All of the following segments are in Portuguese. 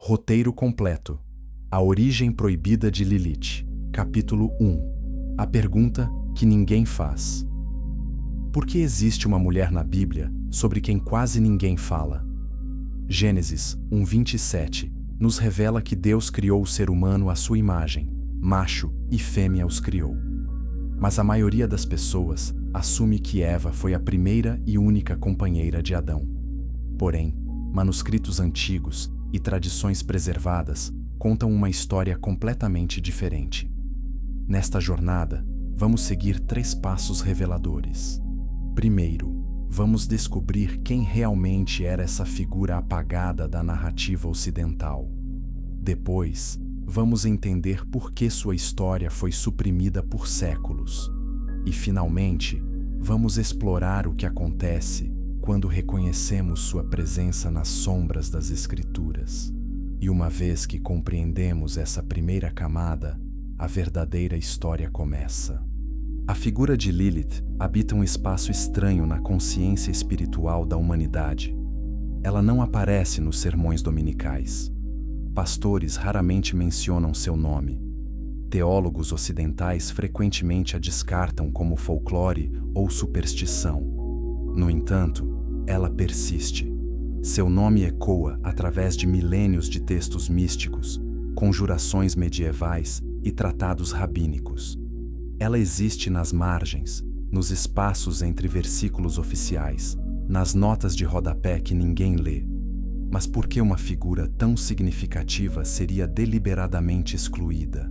Roteiro completo. A origem proibida de Lilith. Capítulo 1. A pergunta que ninguém faz. Por que existe uma mulher na Bíblia sobre quem quase ninguém fala? Gênesis 1:27 nos revela que Deus criou o ser humano à sua imagem, macho e fêmea os criou. Mas a maioria das pessoas assume que Eva foi a primeira e única companheira de Adão. Porém, manuscritos antigos e tradições preservadas contam uma história completamente diferente. Nesta jornada, vamos seguir 3 passos reveladores. Primeiro, vamos descobrir quem realmente era essa figura apagada da narrativa ocidental. Depois, vamos entender por que sua história foi suprimida por séculos. E, finalmente, vamos explorar o que acontece quando reconhecemos sua presença nas sombras das Escrituras. E uma vez que compreendemos essa primeira camada, a verdadeira história começa. A figura de Lilith habita um espaço estranho na consciência espiritual da humanidade. Ela não aparece nos sermões dominicais. Pastores raramente mencionam seu nome. Teólogos ocidentais frequentemente a descartam como folclore ou superstição. No entanto, ela persiste. Seu nome ecoa através de milênios de textos místicos, conjurações medievais e tratados rabínicos. Ela existe nas margens, nos espaços entre versículos oficiais, nas notas de rodapé que ninguém lê. Mas por que uma figura tão significativa seria deliberadamente excluída?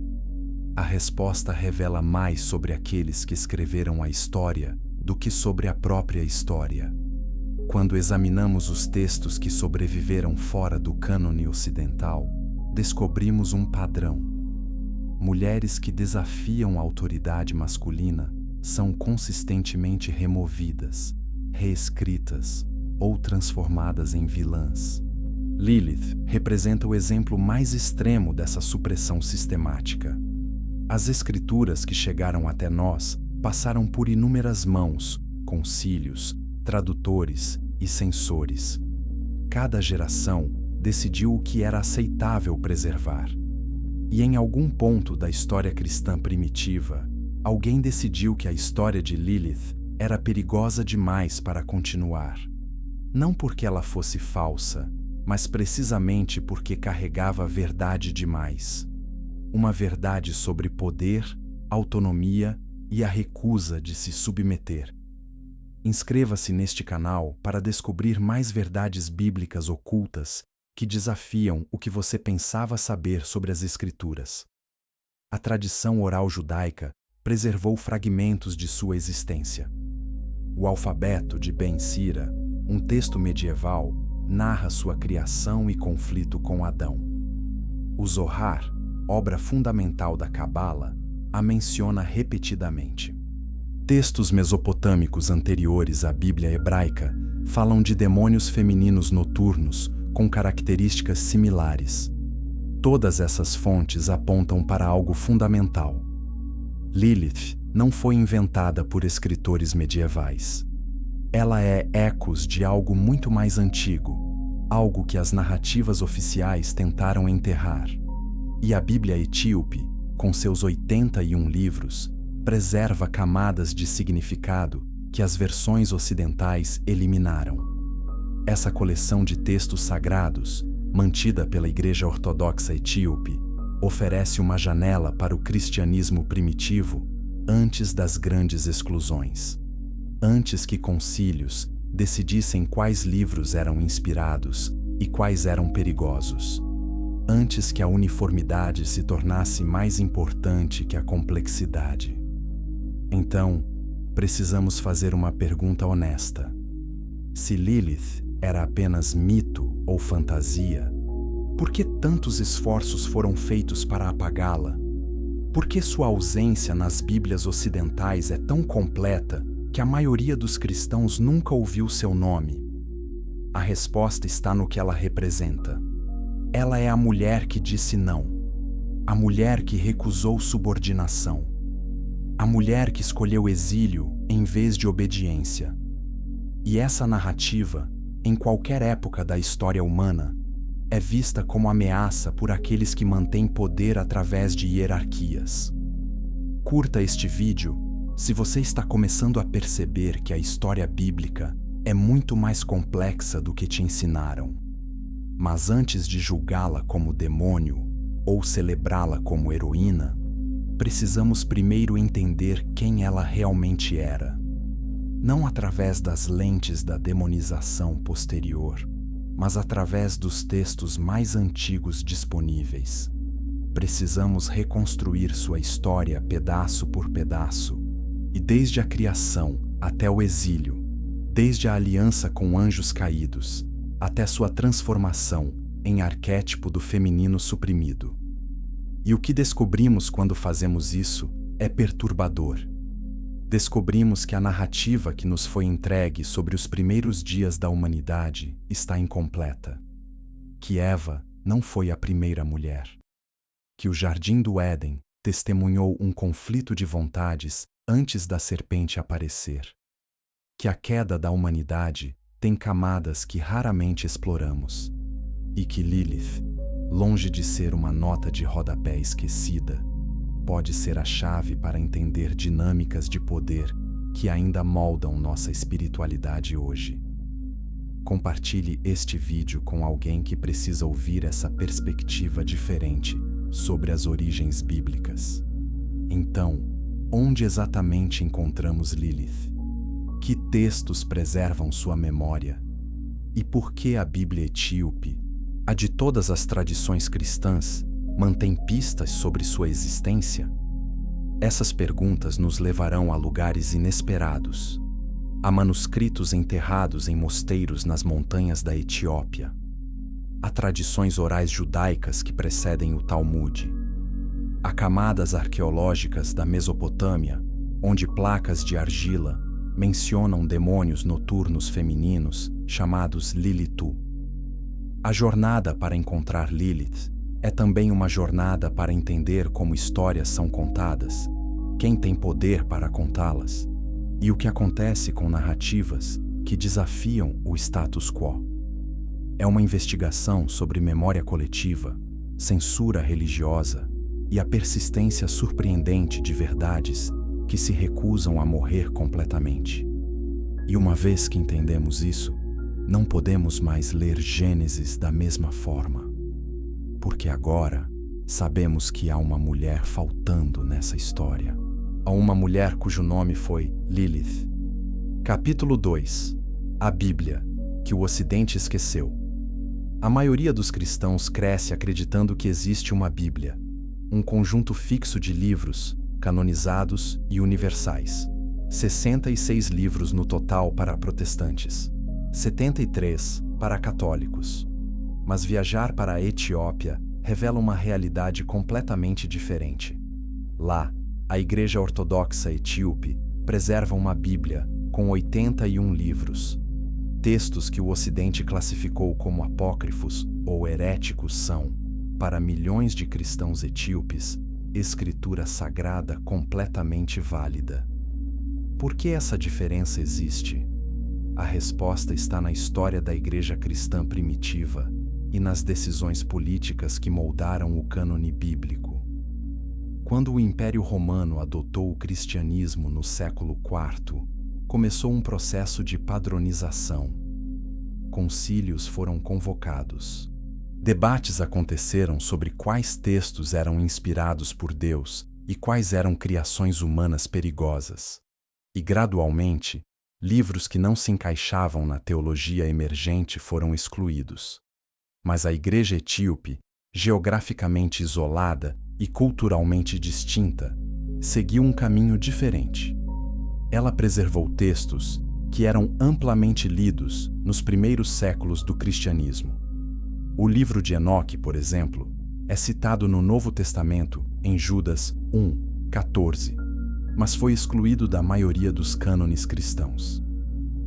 A resposta revela mais sobre aqueles que escreveram a história do que sobre a própria história. Quando examinamos os textos que sobreviveram fora do cânone ocidental, descobrimos um padrão. Mulheres que desafiam a autoridade masculina são consistentemente removidas, reescritas ou transformadas em vilãs. Lilith representa o exemplo mais extremo dessa supressão sistemática. As escrituras que chegaram até nós passaram por inúmeras mãos, concílios, tradutores e censores. Cada geração decidiu o que era aceitável preservar. E em algum ponto da história cristã primitiva, alguém decidiu que a história de Lilith era perigosa demais para continuar. Não porque ela fosse falsa, mas precisamente porque carregava verdade demais. Uma verdade sobre poder, autonomia e a recusa de se submeter. Inscreva-se neste canal para descobrir mais verdades bíblicas ocultas que desafiam o que você pensava saber sobre as Escrituras. A tradição oral judaica preservou fragmentos de sua existência. O alfabeto de Ben Sira, um texto medieval, narra sua criação e conflito com Adão. O Zohar, obra fundamental da Cabala, a menciona repetidamente. Textos mesopotâmicos anteriores à Bíblia hebraica falam de demônios femininos noturnos com características similares. Todas essas fontes apontam para algo fundamental. Lilith não foi inventada por escritores medievais. Ela é ecos de algo muito mais antigo, algo que as narrativas oficiais tentaram enterrar. E a Bíblia etíope, com seus 81 livros, preserva camadas de significado que as versões ocidentais eliminaram. Essa coleção de textos sagrados, mantida pela Igreja Ortodoxa Etíope, oferece uma janela para o cristianismo primitivo antes das grandes exclusões. Antes que concílios decidissem quais livros eram inspirados e quais eram perigosos. Antes que a uniformidade se tornasse mais importante que a complexidade. Então, precisamos fazer uma pergunta honesta. Se Lilith era apenas mito ou fantasia, por que tantos esforços foram feitos para apagá-la? Por que sua ausência nas Bíblias ocidentais é tão completa que a maioria dos cristãos nunca ouviu seu nome? A resposta está no que ela representa. Ela é a mulher que disse não. A mulher que recusou subordinação. A mulher que escolheu exílio em vez de obediência. E essa narrativa, em qualquer época da história humana, é vista como ameaça por aqueles que mantêm poder através de hierarquias. Curta este vídeo se você está começando a perceber que a história bíblica é muito mais complexa do que te ensinaram. Mas antes de julgá-la como demônio ou celebrá-la como heroína, precisamos primeiro entender quem ela realmente era. Não através das lentes da demonização posterior, mas através dos textos mais antigos disponíveis. Precisamos reconstruir sua história pedaço por pedaço, e desde a criação até o exílio, desde a aliança com anjos caídos, até sua transformação em arquétipo do feminino suprimido. E o que descobrimos quando fazemos isso é perturbador. Descobrimos que a narrativa que nos foi entregue sobre os primeiros dias da humanidade está incompleta. Que Eva não foi a primeira mulher. Que o Jardim do Éden testemunhou um conflito de vontades antes da serpente aparecer. Que a queda da humanidade tem camadas que raramente exploramos. E que Lilith, longe de ser uma nota de rodapé esquecida, pode ser a chave para entender dinâmicas de poder que ainda moldam nossa espiritualidade hoje. Compartilhe este vídeo com alguém que precisa ouvir essa perspectiva diferente sobre as origens bíblicas. Então, onde exatamente encontramos Lilith? Que textos preservam sua memória? E por que a Bíblia etíope, a de todas as tradições cristãs, mantém pistas sobre sua existência? Essas perguntas nos levarão a lugares inesperados, a manuscritos enterrados em mosteiros nas montanhas da Etiópia, a tradições orais judaicas que precedem o Talmud, a camadas arqueológicas da Mesopotâmia, onde placas de argila mencionam demônios noturnos femininos chamados Lilitu. A jornada para encontrar Lilith é também uma jornada para entender como histórias são contadas, quem tem poder para contá-las, e o que acontece com narrativas que desafiam o status quo. É uma investigação sobre memória coletiva, censura religiosa e a persistência surpreendente de verdades que se recusam a morrer completamente. E uma vez que entendemos isso, não podemos mais ler Gênesis da mesma forma, porque agora sabemos que há uma mulher faltando nessa história. Há uma mulher cujo nome foi Lilith. Capítulo 2. A Bíblia, que o Ocidente esqueceu. A maioria dos cristãos cresce acreditando que existe uma Bíblia, um conjunto fixo de livros, canonizados e universais. 66 livros no total para protestantes, 73 para católicos. Mas viajar para a Etiópia revela uma realidade completamente diferente. Lá, a Igreja Ortodoxa Etíope preserva uma Bíblia com 81 livros. Textos que o Ocidente classificou como apócrifos ou heréticos são, para milhões de cristãos etíopes, escritura sagrada completamente válida. Por que essa diferença existe? A resposta está na história da Igreja cristã primitiva e nas decisões políticas que moldaram o cânone bíblico. Quando o Império Romano adotou o cristianismo no século IV, começou um processo de padronização. Concílios foram convocados. Debates aconteceram sobre quais textos eram inspirados por Deus e quais eram criações humanas perigosas. E, gradualmente, livros que não se encaixavam na teologia emergente foram excluídos. Mas a Igreja Etíope, geograficamente isolada e culturalmente distinta, seguiu um caminho diferente. Ela preservou textos que eram amplamente lidos nos primeiros séculos do cristianismo. O livro de Enoque, por exemplo, é citado no Novo Testamento em Judas 1:14, mas foi excluído da maioria dos cânones cristãos.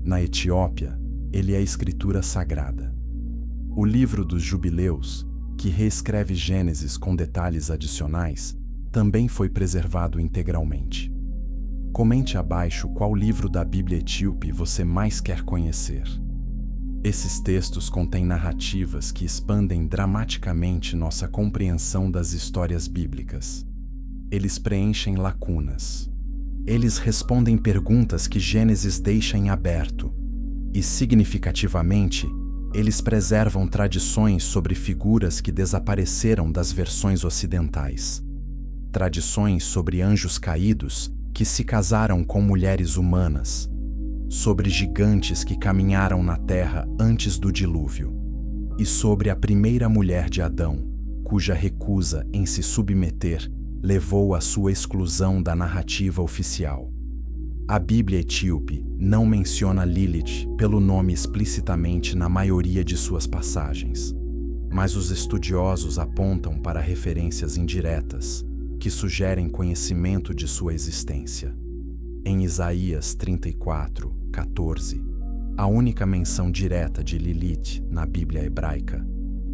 Na Etiópia, ele é escritura sagrada. O livro dos Jubileus, que reescreve Gênesis com detalhes adicionais, também foi preservado integralmente. Comente abaixo qual livro da Bíblia etíope você mais quer conhecer. Esses textos contêm narrativas que expandem dramaticamente nossa compreensão das histórias bíblicas. Eles preenchem lacunas. Eles respondem perguntas que Gênesis deixa em aberto. E, significativamente, eles preservam tradições sobre figuras que desapareceram das versões ocidentais. Tradições sobre anjos caídos que se casaram com mulheres humanas, sobre gigantes que caminharam na terra antes do dilúvio, e sobre a primeira mulher de Adão, cuja recusa em se submeter levou à sua exclusão da narrativa oficial. A Bíblia etíope não menciona Lilith pelo nome explicitamente na maioria de suas passagens, mas os estudiosos apontam para referências indiretas que sugerem conhecimento de sua existência. Em Isaías 34:14, a única menção direta de Lilith na Bíblia hebraica,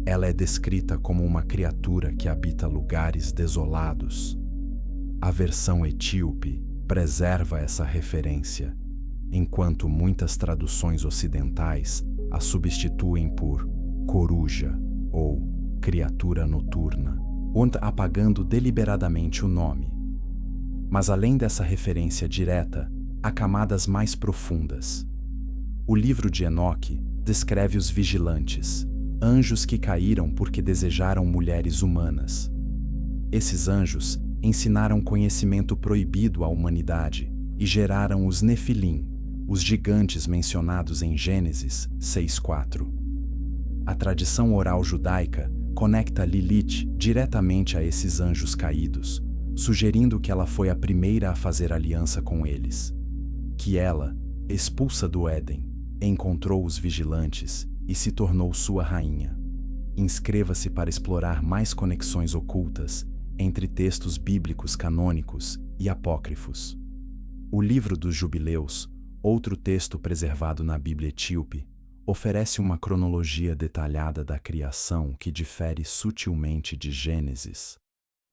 ela é descrita como uma criatura que habita lugares desolados. A versão etíope preserva essa referência, enquanto muitas traduções ocidentais a substituem por coruja ou criatura noturna, apagando deliberadamente o nome. Mas além dessa referência direta, há camadas mais profundas. O livro de Enoque descreve os vigilantes, anjos que caíram porque desejaram mulheres humanas. Esses anjos ensinaram conhecimento proibido à humanidade e geraram os Nefilim, os gigantes mencionados em Gênesis 6:4. A tradição oral judaica conecta Lilith diretamente a esses anjos caídos, sugerindo que ela foi a primeira a fazer aliança com eles. Que ela, expulsa do Éden, encontrou os vigilantes e se tornou sua rainha. Inscreva-se para explorar mais conexões ocultas entre textos bíblicos canônicos e apócrifos. O Livro dos Jubileus, outro texto preservado na Bíblia etíope, oferece uma cronologia detalhada da criação que difere sutilmente de Gênesis.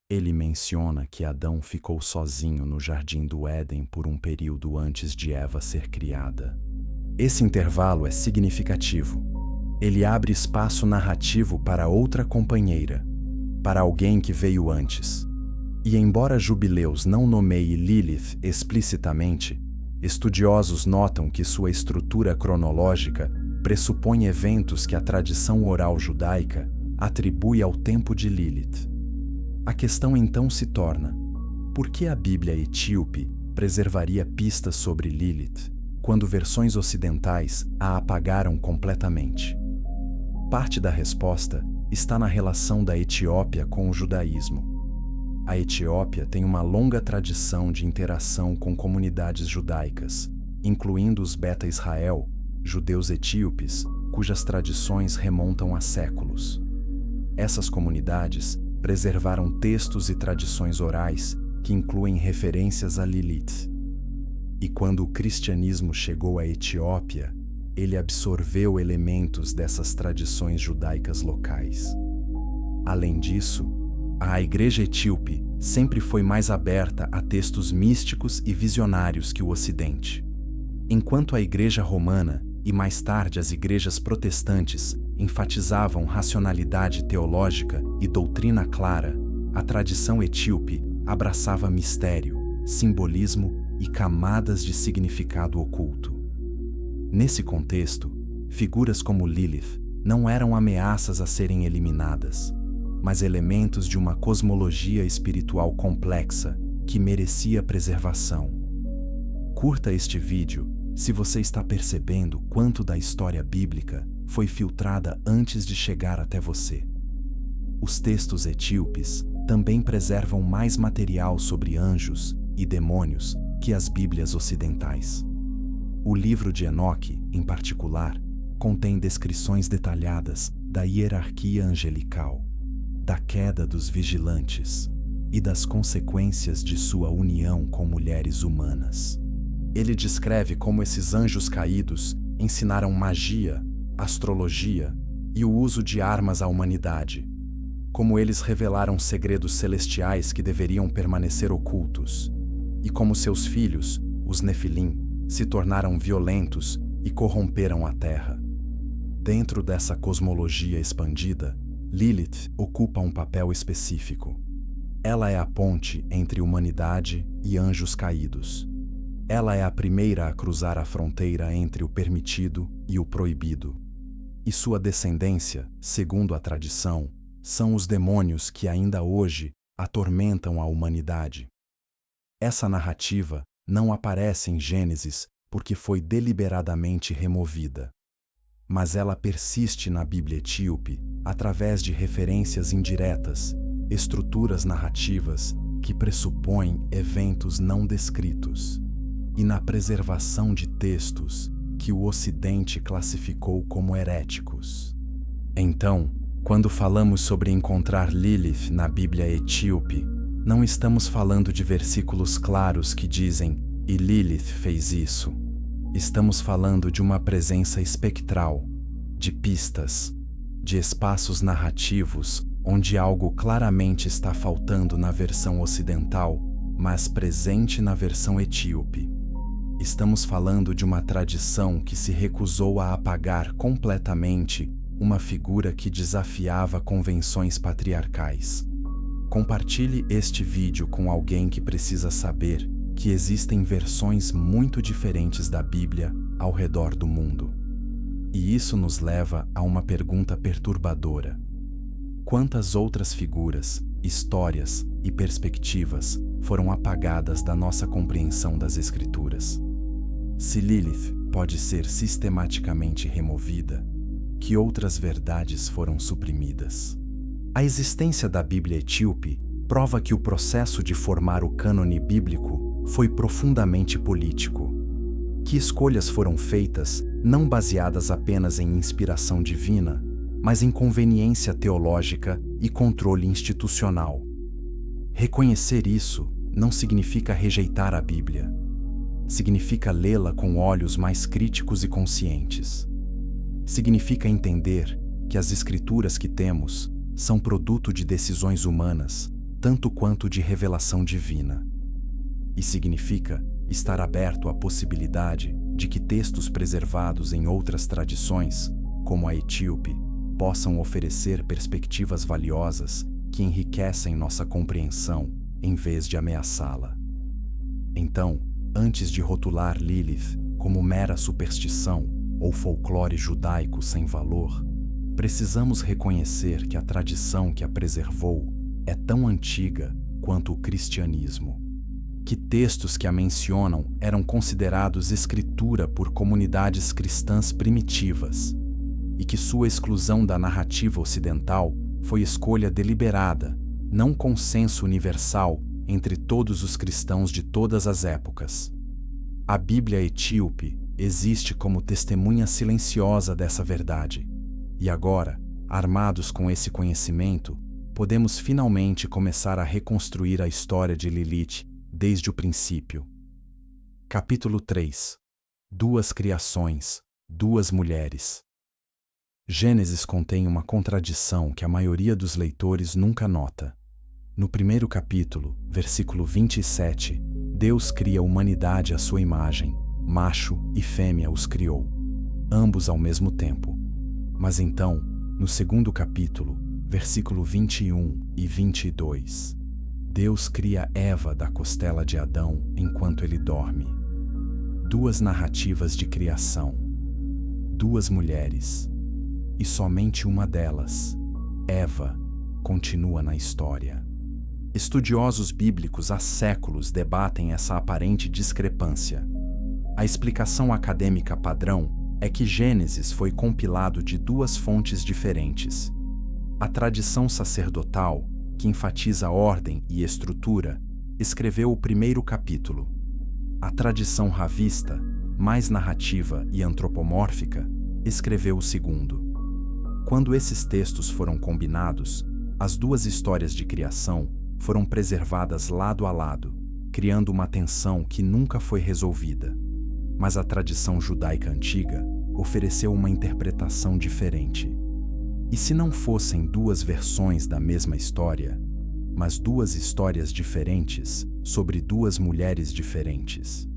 Ele menciona que Adão ficou sozinho no jardim do Éden por um período antes de Eva ser criada. Esse intervalo é significativo. Ele abre espaço narrativo para outra companheira, para alguém que veio antes. E embora Jubileus não nomeie Lilith explicitamente, estudiosos notam que sua estrutura cronológica pressupõe eventos que a tradição oral judaica atribui ao tempo de Lilith. A questão então se torna: por que a Bíblia etíope preservaria pistas sobre Lilith, quando versões ocidentais a apagaram completamente? Parte da resposta está na relação da Etiópia com o judaísmo. A Etiópia tem uma longa tradição de interação com comunidades judaicas, incluindo os Beta Israel, judeus etíopes, cujas tradições remontam a séculos. Essas comunidades preservaram textos e tradições orais que incluem referências a Lilith. E quando o cristianismo chegou à Etiópia, ele absorveu elementos dessas tradições judaicas locais. Além disso, a Igreja etíope sempre foi mais aberta a textos místicos e visionários que o Ocidente. Enquanto a Igreja romana e mais tarde as igrejas protestantes enfatizavam racionalidade teológica e doutrina clara, a tradição etíope abraçava mistério, simbolismo e camadas de significado oculto. Nesse contexto, figuras como Lilith não eram ameaças a serem eliminadas, mas elementos de uma cosmologia espiritual complexa que merecia preservação. Curta este vídeo se você está percebendo quanto da história bíblica foi filtrada antes de chegar até você. Os textos etíopes também preservam mais material sobre anjos e demônios que as Bíblias ocidentais. O livro de Enoque, em particular, contém descrições detalhadas da hierarquia angelical, da queda dos vigilantes e das consequências de sua união com mulheres humanas. Ele descreve como esses anjos caídos ensinaram magia, astrologia e o uso de armas à humanidade, como eles revelaram segredos celestiais que deveriam permanecer ocultos, e como seus filhos, os Nefilim, se tornaram violentos e corromperam a terra. Dentro dessa cosmologia expandida, Lilith ocupa um papel específico. Ela é a ponte entre humanidade e anjos caídos. Ela é a primeira a cruzar a fronteira entre o permitido e o proibido. E sua descendência, segundo a tradição, são os demônios que ainda hoje atormentam a humanidade. Essa narrativa não aparece em Gênesis porque foi deliberadamente removida. Mas ela persiste na Bíblia etíope através de referências indiretas, estruturas narrativas que pressupõem eventos não descritos, e na preservação de textos que o Ocidente classificou como heréticos. Então, quando falamos sobre encontrar Lilith na Bíblia etíope, não estamos falando de versículos claros que dizem "E Lilith fez isso". Estamos falando de uma presença espectral, de pistas, de espaços narrativos onde algo claramente está faltando na versão ocidental, mas presente na versão etíope. Estamos falando de uma tradição que se recusou a apagar completamente uma figura que desafiava convenções patriarcais. Compartilhe este vídeo com alguém que precisa saber que existem versões muito diferentes da Bíblia ao redor do mundo. E isso nos leva a uma pergunta perturbadora. Quantas outras figuras, histórias e perspectivas foram apagadas da nossa compreensão das Escrituras? Se Lilith pode ser sistematicamente removida, que outras verdades foram suprimidas? A existência da Bíblia etíope prova que o processo de formar o cânone bíblico foi profundamente político. Que escolhas foram feitas não baseadas apenas em inspiração divina, mas em conveniência teológica e controle institucional. Reconhecer isso não significa rejeitar a Bíblia. Significa lê-la com olhos mais críticos e conscientes. Significa entender que as escrituras que temos são produto de decisões humanas, tanto quanto de revelação divina. E significa estar aberto à possibilidade de que textos preservados em outras tradições, como a etíope, possam oferecer perspectivas valiosas que enriquecem nossa compreensão em vez de ameaçá-la. Então, antes de rotular Lilith como mera superstição ou folclore judaico sem valor, precisamos reconhecer que a tradição que a preservou é tão antiga quanto o cristianismo. Que textos que a mencionam eram considerados escritura por comunidades cristãs primitivas, e que sua exclusão da narrativa ocidental foi escolha deliberada, não consenso universal entre todos os cristãos de todas as épocas. A Bíblia etíope existe como testemunha silenciosa dessa verdade, e agora, armados com esse conhecimento, podemos finalmente começar a reconstruir a história de Lilith desde o princípio. Capítulo 3. Duas criações, duas mulheres. Gênesis contém uma contradição que a maioria dos leitores nunca nota. No primeiro capítulo, versículo 27, Deus cria a humanidade à sua imagem, macho e fêmea os criou, ambos ao mesmo tempo. Mas então, no segundo capítulo, versículo 21 e 22, Deus cria Eva da costela de Adão enquanto ele dorme. Duas narrativas de criação. Duas mulheres. E somente uma delas, Eva, continua na história. Estudiosos bíblicos há séculos debatem essa aparente discrepância. A explicação acadêmica padrão é que Gênesis foi compilado de duas fontes diferentes. A tradição sacerdotal, que enfatiza ordem e estrutura, escreveu o primeiro capítulo. A tradição ravista, mais narrativa e antropomórfica, escreveu o segundo. Quando esses textos foram combinados, as duas histórias de criação foram preservadas lado a lado, criando uma tensão que nunca foi resolvida. Mas a tradição judaica antiga ofereceu uma interpretação diferente. E se não fossem duas versões da mesma história, mas duas histórias diferentes sobre duas mulheres diferentes?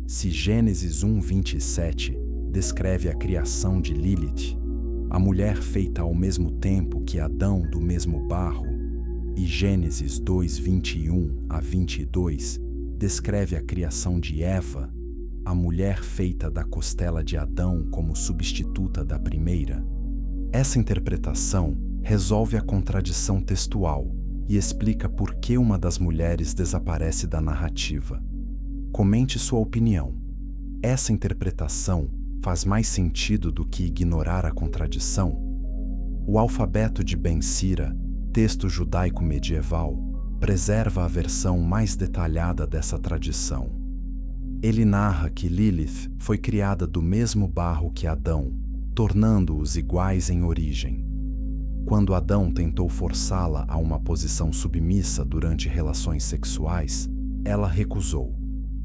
Se Gênesis 1:27 descreve a criação de Lilith, a mulher feita ao mesmo tempo que Adão do mesmo barro, e Gênesis 2, 21 a 22, descreve a criação de Eva, a mulher feita da costela de Adão como substituta da primeira. Essa interpretação resolve a contradição textual e explica por que uma das mulheres desaparece da narrativa. Comente sua opinião. Essa interpretação faz mais sentido do que ignorar a contradição? O alfabeto de Ben Sira, texto judaico medieval, preserva a versão mais detalhada dessa tradição. Ele narra que Lilith foi criada do mesmo barro que Adão, tornando-os iguais em origem. Quando Adão tentou forçá-la a uma posição submissa durante relações sexuais, ela recusou,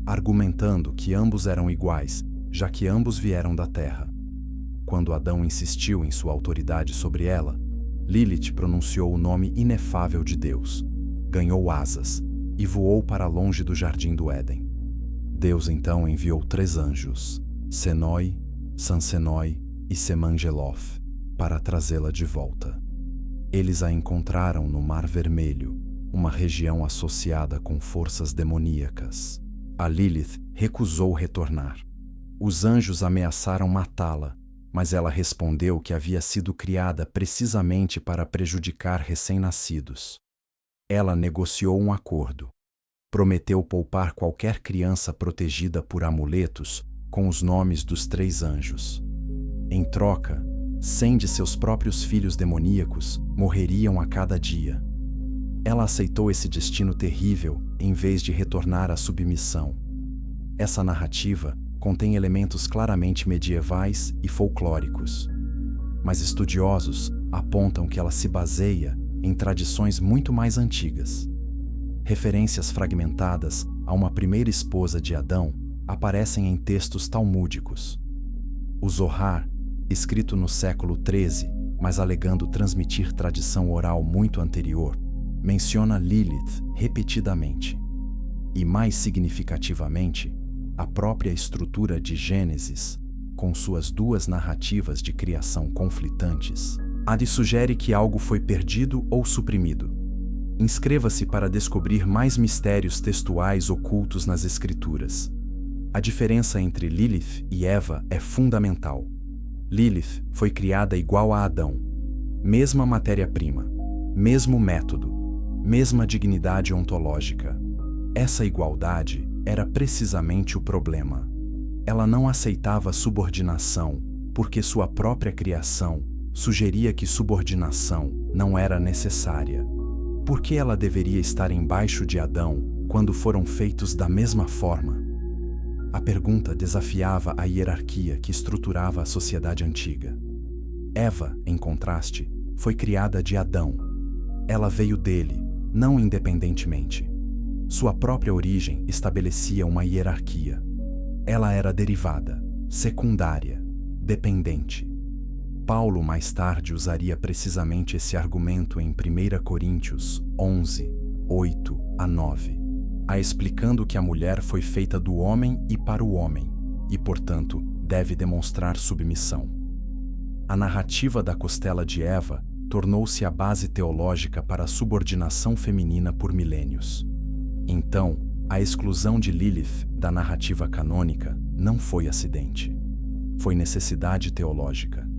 argumentando que ambos eram iguais, já que ambos vieram da terra. Quando Adão insistiu em sua autoridade sobre ela, Lilith pronunciou o nome inefável de Deus, ganhou asas e voou para longe do jardim do Éden. Deus então enviou 3 anjos, Senoi, Sansenoi e Semangelof, para trazê-la de volta. Eles a encontraram no Mar Vermelho, uma região associada com forças demoníacas. A Lilith recusou retornar. Os anjos ameaçaram matá-la, mas ela respondeu que havia sido criada precisamente para prejudicar recém-nascidos. Ela negociou um acordo. Prometeu poupar qualquer criança protegida por amuletos com os nomes dos 3 anjos. Em troca, 100 de seus próprios filhos demoníacos morreriam a cada dia. Ela aceitou esse destino terrível em vez de retornar à submissão. Essa narrativa contém elementos claramente medievais e folclóricos, mas estudiosos apontam que ela se baseia em tradições muito mais antigas. Referências fragmentadas a uma primeira esposa de Adão aparecem em textos talmúdicos. O Zohar, escrito no século XIII, mas alegando transmitir tradição oral muito anterior, menciona Lilith repetidamente. E mais significativamente, a própria estrutura de Gênesis, com suas 2 narrativas de criação conflitantes, sugere que algo foi perdido ou suprimido. Inscreva-se para descobrir mais mistérios textuais ocultos nas Escrituras. A diferença entre Lilith e Eva é fundamental. Lilith foi criada igual a Adão. Mesma matéria-prima, mesmo método, mesma dignidade ontológica. Essa igualdade era precisamente o problema. Ela não aceitava subordinação, porque sua própria criação sugeria que subordinação não era necessária. Por que ela deveria estar embaixo de Adão quando foram feitos da mesma forma? A pergunta desafiava a hierarquia que estruturava a sociedade antiga. Eva, em contraste, foi criada de Adão. Ela veio dele, não independentemente. Sua própria origem estabelecia uma hierarquia. Ela era derivada, secundária, dependente. Paulo mais tarde usaria precisamente esse argumento em 1 Coríntios 11, 8 a 9, explicando que a mulher foi feita do homem e para o homem, e, portanto, deve demonstrar submissão. A narrativa da costela de Eva tornou-se a base teológica para a subordinação feminina por milênios. Então, a exclusão de Lilith da narrativa canônica não foi acidente. Foi necessidade teológica.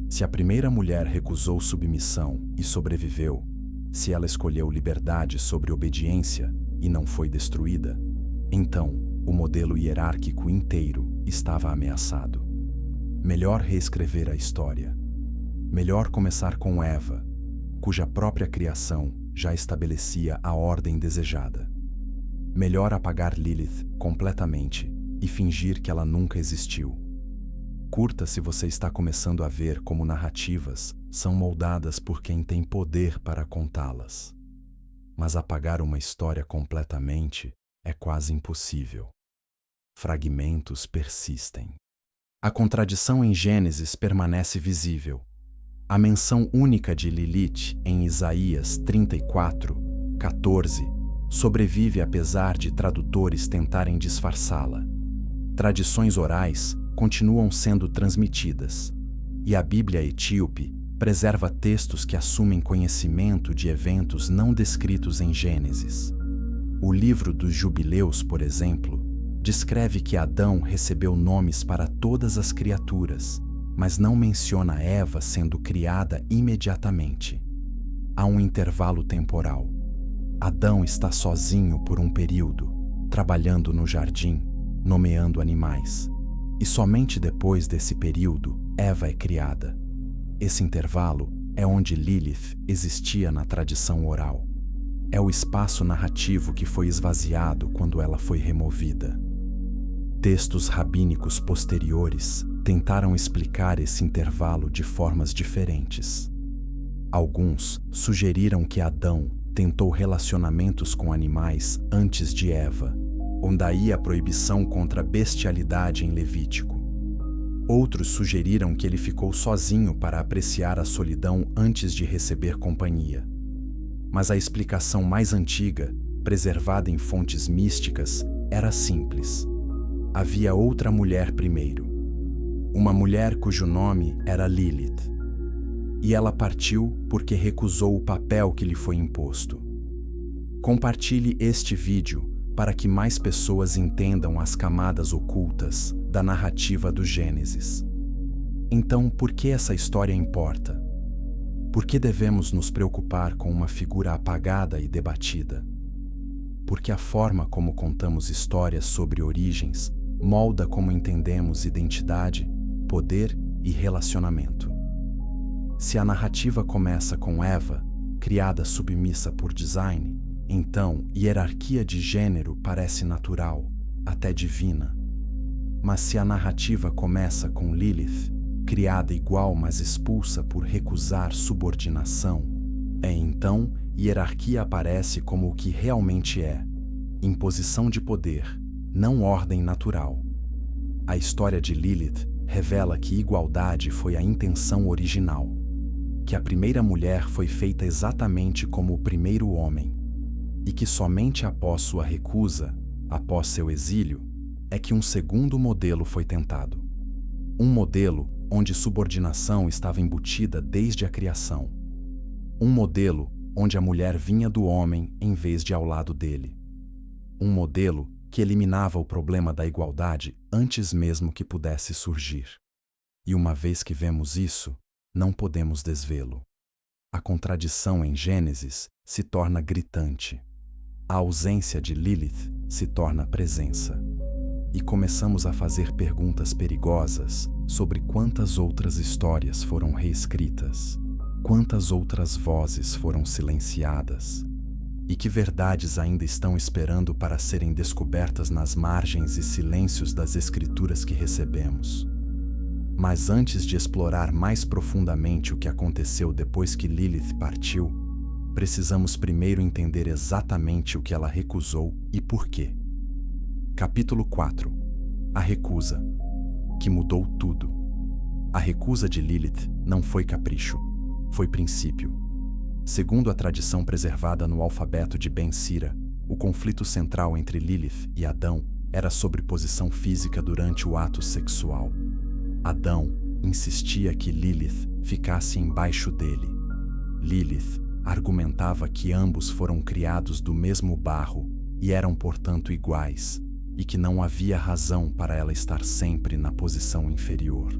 Se a primeira mulher recusou submissão e sobreviveu, se ela escolheu liberdade sobre obediência e não foi destruída, então o modelo hierárquico inteiro estava ameaçado. Melhor reescrever a história. Melhor começar com Eva, cuja própria criação já estabelecia a ordem desejada. Melhor apagar Lilith completamente e fingir que ela nunca existiu. Curta se você está começando a ver como narrativas são moldadas por quem tem poder para contá-las. Mas apagar uma história completamente é quase impossível. Fragmentos persistem. A contradição em Gênesis permanece visível. A menção única de Lilith em Isaías 34, 14 sobrevive apesar de tradutores tentarem disfarçá-la. Tradições orais continuam sendo transmitidas. e a Bíblia etíope preserva textos que assumem conhecimento de eventos não descritos em Gênesis. O livro dos Jubileus, por exemplo, descreve que Adão recebeu nomes para todas as criaturas, mas não menciona Eva sendo criada imediatamente. Há um intervalo temporal. Adão está sozinho por um período, trabalhando no jardim, nomeando animais. E somente depois desse período, Eva é criada. Esse intervalo é onde Lilith existia na tradição oral. É o espaço narrativo que foi esvaziado quando ela foi removida. Textos rabínicos posteriores tentaram explicar esse intervalo de formas diferentes. Alguns sugeriram que Adão tentou relacionamentos com animais antes de Eva, daí a proibição contra a bestialidade em Levítico. Outros sugeriram que ele ficou sozinho para apreciar a solidão antes de receber companhia. Mas a explicação mais antiga, preservada em fontes místicas, era simples. Havia outra mulher primeiro. Uma mulher cujo nome era Lilith. E ela partiu porque recusou o papel que lhe foi imposto. Compartilhe este vídeo para que mais pessoas entendam as camadas ocultas da narrativa do Gênesis. Então, por que essa história importa? Por que devemos nos preocupar com uma figura apagada e debatida? Porque a forma como contamos histórias sobre origens molda como entendemos identidade, poder e relacionamento. Se a narrativa começa com Eva, criada submissa por design, então hierarquia de gênero parece natural, até divina. Mas se a narrativa começa com Lilith, criada igual mas expulsa por recusar subordinação, então hierarquia aparece como o que realmente é: imposição de poder, não ordem natural. A história de Lilith revela que igualdade foi a intenção original, que a primeira mulher foi feita exatamente como o primeiro homem, e que somente após sua recusa, após seu exílio, é que um segundo modelo foi tentado. Um modelo onde subordinação estava embutida desde a criação. Um modelo onde a mulher vinha do homem em vez de ao lado dele. Um modelo que eliminava o problema da igualdade antes mesmo que pudesse surgir. E uma vez que vemos isso, não podemos desvê-lo. A contradição em Gênesis se torna gritante. A ausência de Lilith se torna presença. E começamos a fazer perguntas perigosas sobre quantas outras histórias foram reescritas, quantas outras vozes foram silenciadas, e que verdades ainda estão esperando para serem descobertas nas margens e silêncios das escrituras que recebemos. Mas antes de explorar mais profundamente o que aconteceu depois que Lilith partiu, precisamos primeiro entender exatamente o que ela recusou e por quê. Capítulo 4. A recusa, que mudou tudo. A recusa de Lilith não foi capricho, foi princípio. Segundo a tradição preservada no alfabeto de Ben Sira, o conflito central entre Lilith e Adão era sobre posição física durante o ato sexual. Adão insistia que Lilith ficasse embaixo dele. Lilith argumentava que ambos foram criados do mesmo barro e eram, portanto, iguais, e que não havia razão para ela estar sempre na posição inferior.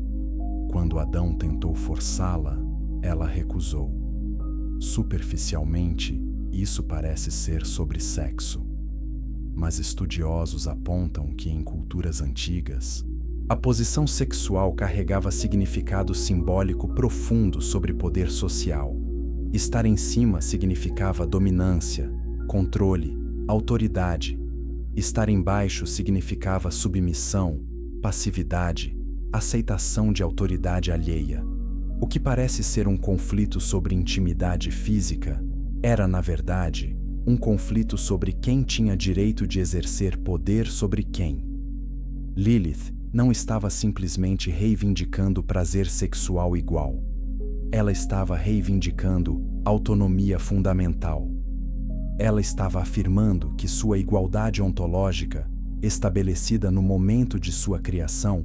Quando Adão tentou forçá-la, ela recusou. Superficialmente, isso parece ser sobre sexo. Mas estudiosos apontam que em culturas antigas, a posição sexual carregava significado simbólico profundo sobre poder social. Estar em cima significava dominância, controle, autoridade. Estar embaixo significava submissão, passividade, aceitação de autoridade alheia. O que parece ser um conflito sobre intimidade física era, na verdade, um conflito sobre quem tinha direito de exercer poder sobre quem. Lilith não estava simplesmente reivindicando prazer sexual igual. Ela estava reivindicando autonomia fundamental. Ela estava afirmando que sua igualdade ontológica, estabelecida no momento de sua criação,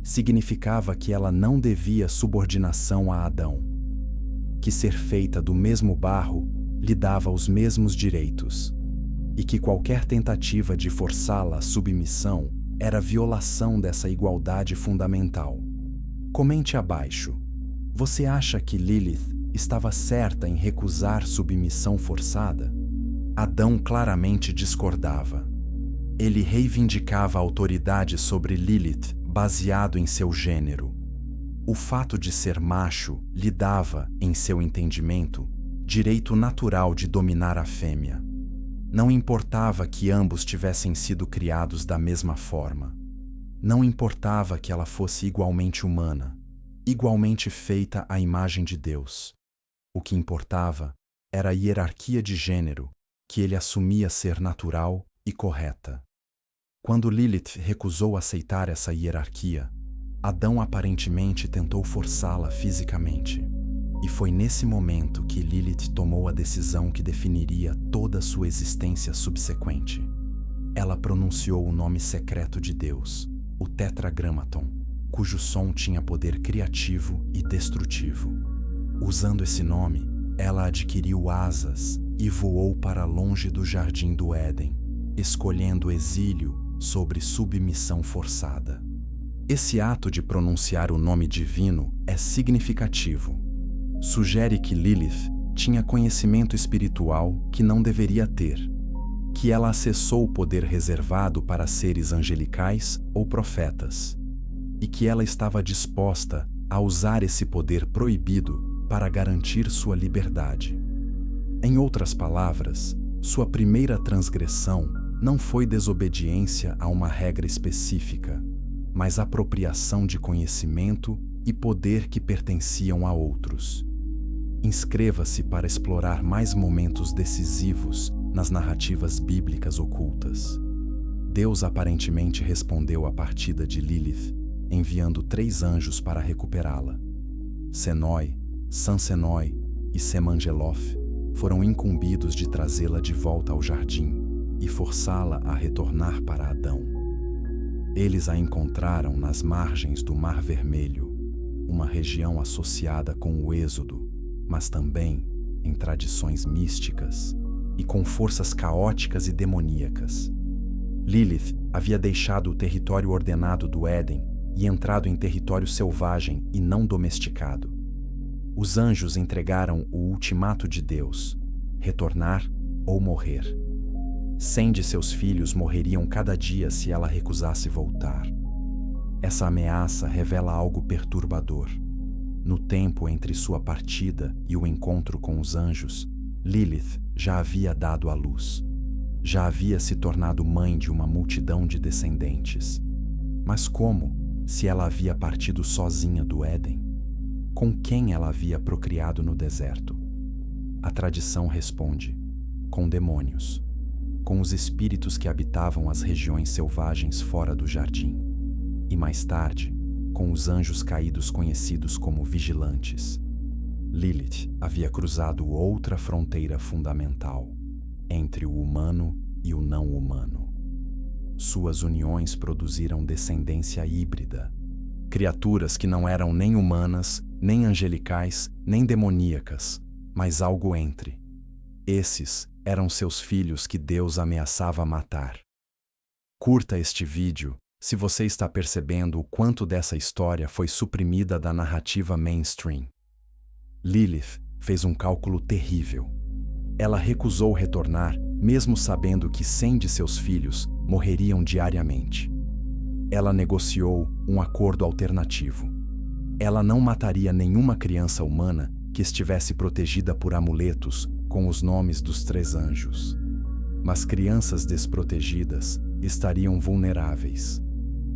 significava que ela não devia subordinação a Adão, que ser feita do mesmo barro lhe dava os mesmos direitos, e que qualquer tentativa de forçá-la à submissão era violação dessa igualdade fundamental. Comente abaixo. Você acha que Lilith estava certa em recusar submissão forçada? Adão claramente discordava. Ele reivindicava a autoridade sobre Lilith baseado em seu gênero. O fato de ser macho lhe dava, em seu entendimento, direito natural de dominar a fêmea. Não importava que ambos tivessem sido criados da mesma forma. Não importava que ela fosse igualmente humana, igualmente feita à imagem de Deus. O que importava era a hierarquia de gênero que ele assumia ser natural e correta. Quando Lilith recusou aceitar essa hierarquia, Adão aparentemente tentou forçá-la fisicamente. E foi nesse momento que Lilith tomou a decisão que definiria toda a sua existência subsequente. Ela pronunciou o nome secreto de Deus, o Tetragrammaton, cujo som tinha poder criativo e destrutivo. Usando esse nome, ela adquiriu asas e voou para longe do jardim do Éden, escolhendo o exílio sobre submissão forçada. Esse ato de pronunciar o nome divino é significativo. Sugere que Lilith tinha conhecimento espiritual que não deveria ter, que ela acessou o poder reservado para seres angelicais ou profetas, e que ela estava disposta a usar esse poder proibido para garantir sua liberdade. Em outras palavras, sua primeira transgressão não foi desobediência a uma regra específica, mas apropriação de conhecimento e poder que pertenciam a outros. Inscreva-se para explorar mais momentos decisivos nas narrativas bíblicas ocultas. Deus aparentemente respondeu à partida de Lilith, enviando 3 anjos para recuperá-la. Senói, Sansenói e Semangelof foram incumbidos de trazê-la de volta ao jardim e forçá-la a retornar para Adão. Eles a encontraram nas margens do Mar Vermelho, uma região associada com o Êxodo, mas também em tradições místicas e com forças caóticas e demoníacas. Lilith havia deixado o território ordenado do Éden e entrado em território selvagem e não domesticado. Os anjos entregaram o ultimato de Deus: retornar ou morrer. 100 de seus filhos morreriam cada dia se ela recusasse voltar. Essa ameaça revela algo perturbador. No tempo entre sua partida e o encontro com os anjos, Lilith já havia dado à luz. Já havia se tornado mãe de uma multidão de descendentes. Mas como, se ela havia partido sozinha do Éden? Com quem ela havia procriado no deserto? A tradição responde: com demônios, com os espíritos que habitavam as regiões selvagens fora do jardim, e mais tarde, com os anjos caídos conhecidos como vigilantes. Lilith havia cruzado outra fronteira fundamental, entre o humano e o não humano. Suas uniões produziram descendência híbrida, criaturas que não eram nem humanas, nem angelicais, nem demoníacas, mas algo entre. Esses eram seus filhos que Deus ameaçava matar. Curta este vídeo se você está percebendo o quanto dessa história foi suprimida da narrativa mainstream. Lilith fez um cálculo terrível. Ela recusou retornar, mesmo sabendo que 100 de seus filhos morreriam diariamente. Ela negociou um acordo alternativo. Ela não mataria nenhuma criança humana que estivesse protegida por amuletos com os nomes dos 3 anjos. Mas crianças desprotegidas estariam vulneráveis.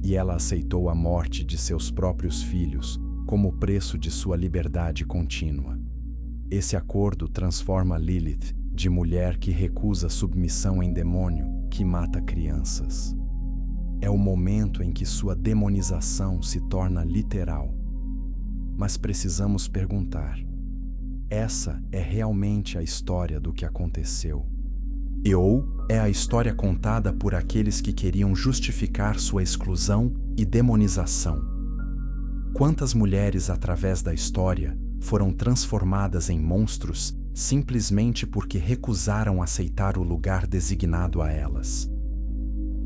E ela aceitou a morte de seus próprios filhos como preço de sua liberdade contínua. Esse acordo transforma Lilith de mulher que recusa submissão em demônio que mata crianças. É o momento em que sua demonização se torna literal. Mas precisamos perguntar: essa é realmente a história do que aconteceu? Ou é a história contada por aqueles que queriam justificar sua exclusão e demonização? Quantas mulheres através da história foram transformadas em monstros simplesmente porque recusaram aceitar o lugar designado a elas?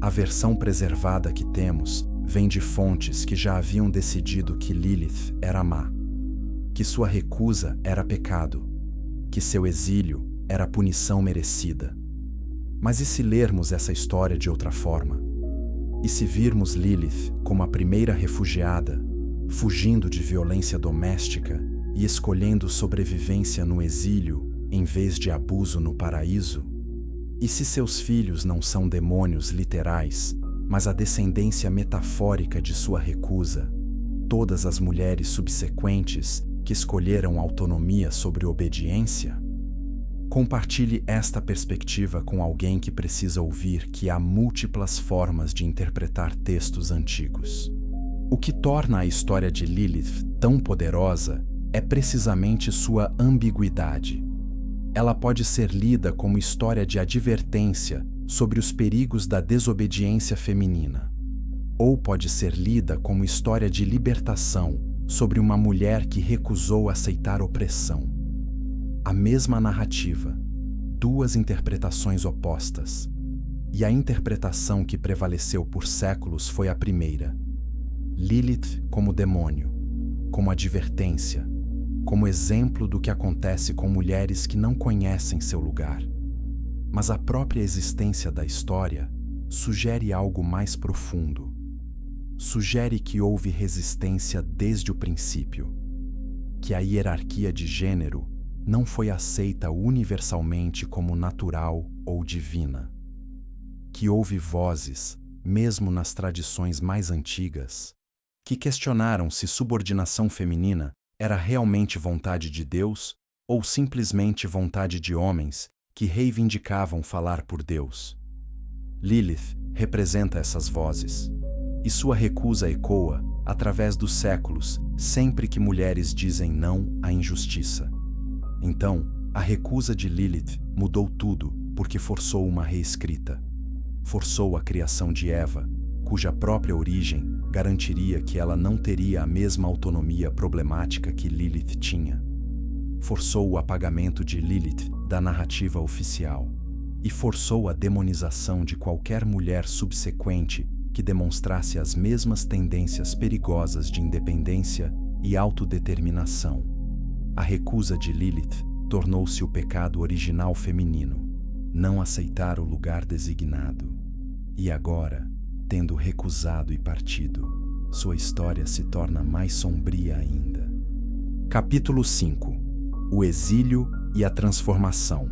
A versão preservada que temos vem de fontes que já haviam decidido que Lilith era má, que sua recusa era pecado, que seu exílio era punição merecida. Mas e se lermos essa história de outra forma? E se virmos Lilith como a primeira refugiada, fugindo de violência doméstica e escolhendo sobrevivência no exílio em vez de abuso no paraíso? E se seus filhos não são demônios literais, mas a descendência metafórica de sua recusa, todas as mulheres subsequentes que escolheram autonomia sobre obediência? Compartilhe esta perspectiva com alguém que precisa ouvir que há múltiplas formas de interpretar textos antigos. O que torna a história de Lilith tão poderosa é precisamente sua ambiguidade. Ela pode ser lida como história de advertência sobre os perigos da desobediência feminina, ou pode ser lida como história de libertação sobre uma mulher que recusou aceitar opressão. A mesma narrativa, duas interpretações opostas. E a interpretação que prevaleceu por séculos foi a primeira. Lilith como demônio, como advertência, como exemplo do que acontece com mulheres que não conhecem seu lugar. Mas a própria existência da história sugere algo mais profundo. Sugere que houve resistência desde o princípio, que a hierarquia de gênero não foi aceita universalmente como natural ou divina, que houve vozes, mesmo nas tradições mais antigas, que questionaram se subordinação feminina era realmente vontade de Deus ou simplesmente vontade de homens que reivindicavam falar por Deus. Lilith representa essas vozes, e sua recusa ecoa, através dos séculos, sempre que mulheres dizem não à injustiça. Então, a recusa de Lilith mudou tudo porque forçou uma reescrita. Forçou a criação de Eva, cuja própria origem garantiria que ela não teria a mesma autonomia problemática que Lilith tinha. Forçou o apagamento de Lilith da narrativa oficial e forçou a demonização de qualquer mulher subsequente que demonstrasse as mesmas tendências perigosas de independência e autodeterminação. A recusa de Lilith tornou-se o pecado original feminino, não aceitar o lugar designado. E agora, tendo recusado e partido, sua história se torna mais sombria ainda. Capítulo 5. O exílio e a transformação.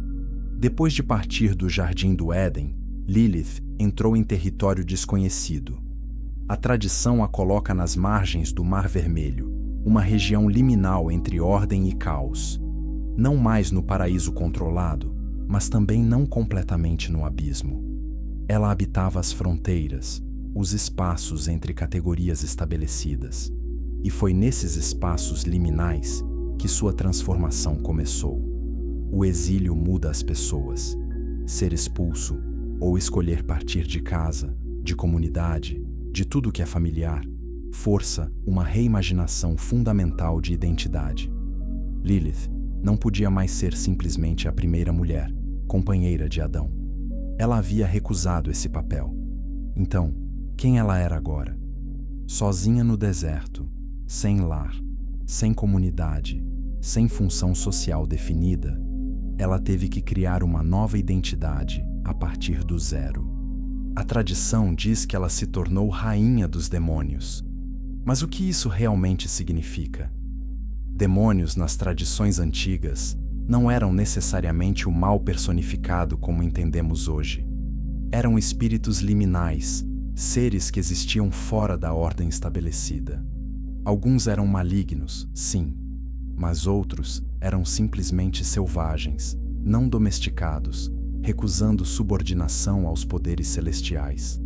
Depois de partir do Jardim do Éden, Lilith entrou em território desconhecido. A tradição a coloca nas margens do Mar Vermelho, uma região liminal entre ordem e caos. Não mais no paraíso controlado, mas também não completamente no abismo. Ela habitava as fronteiras, os espaços entre categorias estabelecidas. E foi nesses espaços liminais que sua transformação começou. O exílio muda as pessoas. Ser expulso ou escolher partir de casa, de comunidade, de tudo que é familiar, força uma reimaginação fundamental de identidade. Lilith não podia mais ser simplesmente a primeira mulher, companheira de Adão. Ela havia recusado esse papel. Então, quem ela era agora? Sozinha no deserto, sem lar, sem comunidade, sem função social definida, ela teve que criar uma nova identidade a partir do zero. A tradição diz que ela se tornou rainha dos demônios. Mas o que isso realmente significa? Demônios nas tradições antigas não eram necessariamente o mal personificado como entendemos hoje. Eram espíritos liminais, seres que existiam fora da ordem estabelecida. Alguns eram malignos, sim, mas outros eram simplesmente selvagens, não domesticados, recusando subordinação aos poderes celestiais.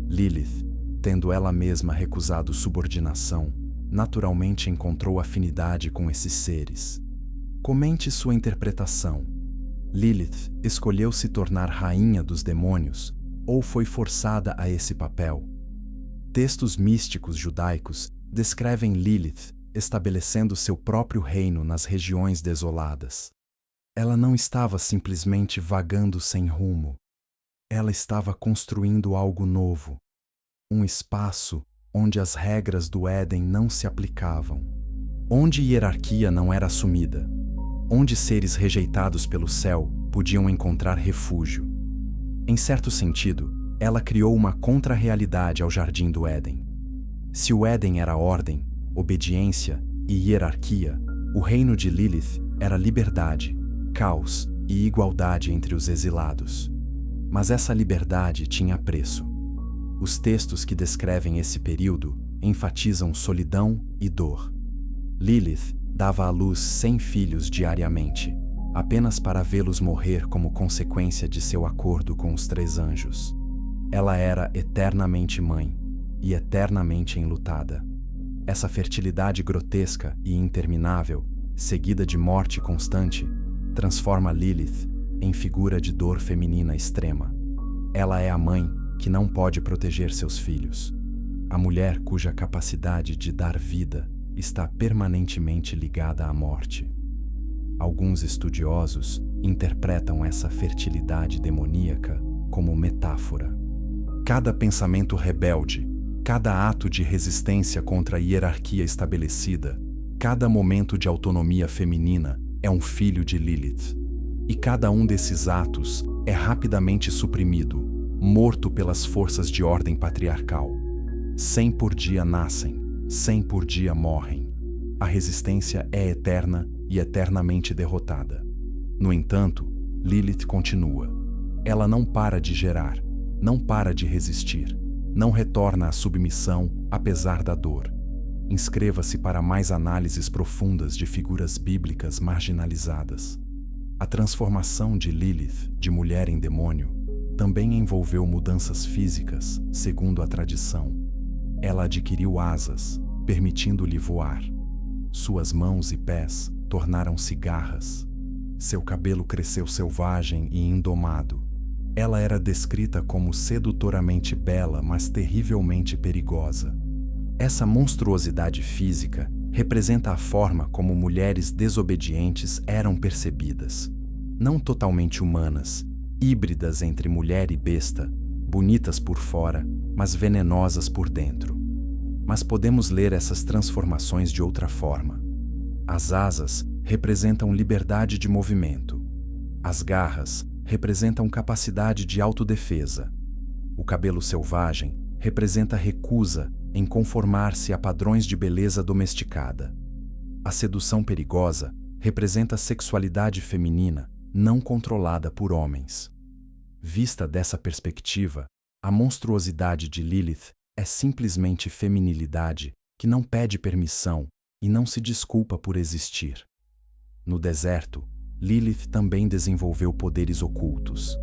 Lilith, tendo ela mesma recusado subordinação, naturalmente encontrou afinidade com esses seres. Comente sua interpretação. Lilith escolheu se tornar rainha dos demônios ou foi forçada a esse papel? Textos místicos judaicos descrevem Lilith estabelecendo seu próprio reino nas regiões desoladas. Ela não estava simplesmente vagando sem rumo. Ela estava construindo algo novo, um espaço onde as regras do Éden não se aplicavam, onde hierarquia não era assumida, onde seres rejeitados pelo céu podiam encontrar refúgio. Em certo sentido, ela criou uma contra-realidade ao Jardim do Éden. Se o Éden era ordem, obediência e hierarquia, o reino de Lilith era liberdade, caos e igualdade entre os exilados. Mas essa liberdade tinha preço. Os textos que descrevem esse período enfatizam solidão e dor. Lilith dava à luz 100 filhos diariamente, apenas para vê-los morrer como consequência de seu acordo com os 3 anjos. Ela era eternamente mãe e eternamente enlutada. Essa fertilidade grotesca e interminável, seguida de morte constante, transforma Lilith em figura de dor feminina extrema. Ela é a mãe que não pode proteger seus filhos, a mulher cuja capacidade de dar vida está permanentemente ligada à morte. Alguns estudiosos interpretam essa fertilidade demoníaca como metáfora. Cada pensamento rebelde, cada ato de resistência contra a hierarquia estabelecida, cada momento de autonomia feminina é um filho de Lilith. E cada um desses atos é rapidamente suprimido, morto pelas forças de ordem patriarcal. 100 por dia nascem, 100 por dia morrem. A resistência é eterna e eternamente derrotada. No entanto, Lilith continua. Ela não para de gerar, não para de resistir, não retorna à submissão apesar da dor. Inscreva-se para mais análises profundas de figuras bíblicas marginalizadas. A transformação de Lilith de mulher em demônio também envolveu mudanças físicas, segundo a tradição. Ela adquiriu asas, permitindo-lhe voar. Suas mãos e pés tornaram-se garras. Seu cabelo cresceu selvagem e indomado. Ela era descrita como sedutoramente bela, mas terrivelmente perigosa. Essa monstruosidade física representa a forma como mulheres desobedientes eram percebidas. Não totalmente humanas, híbridas entre mulher e besta, bonitas por fora, mas venenosas por dentro. Mas podemos ler essas transformações de outra forma. As asas representam liberdade de movimento. As garras representam capacidade de autodefesa. O cabelo selvagem representa recusa em conformar-se a padrões de beleza domesticada. A sedução perigosa representa a sexualidade feminina não controlada por homens. Vista dessa perspectiva, a monstruosidade de Lilith é simplesmente feminilidade que não pede permissão e não se desculpa por existir. No deserto, Lilith também desenvolveu poderes ocultos.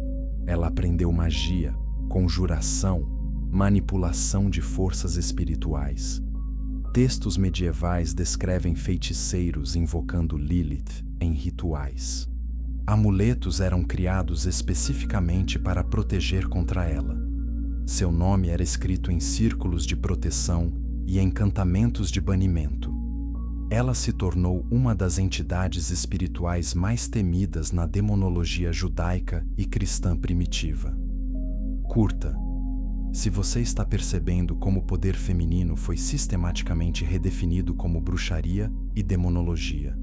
Ela aprendeu magia, conjuração, manipulação de forças espirituais. Textos medievais descrevem feiticeiros invocando Lilith em rituais. Amuletos eram criados especificamente para proteger contra ela. Seu nome era escrito em círculos de proteção e encantamentos de banimento. Ela se tornou uma das entidades espirituais mais temidas na demonologia judaica e cristã primitiva. Curta. Se você está percebendo como o poder feminino foi sistematicamente redefinido como bruxaria e demonologia.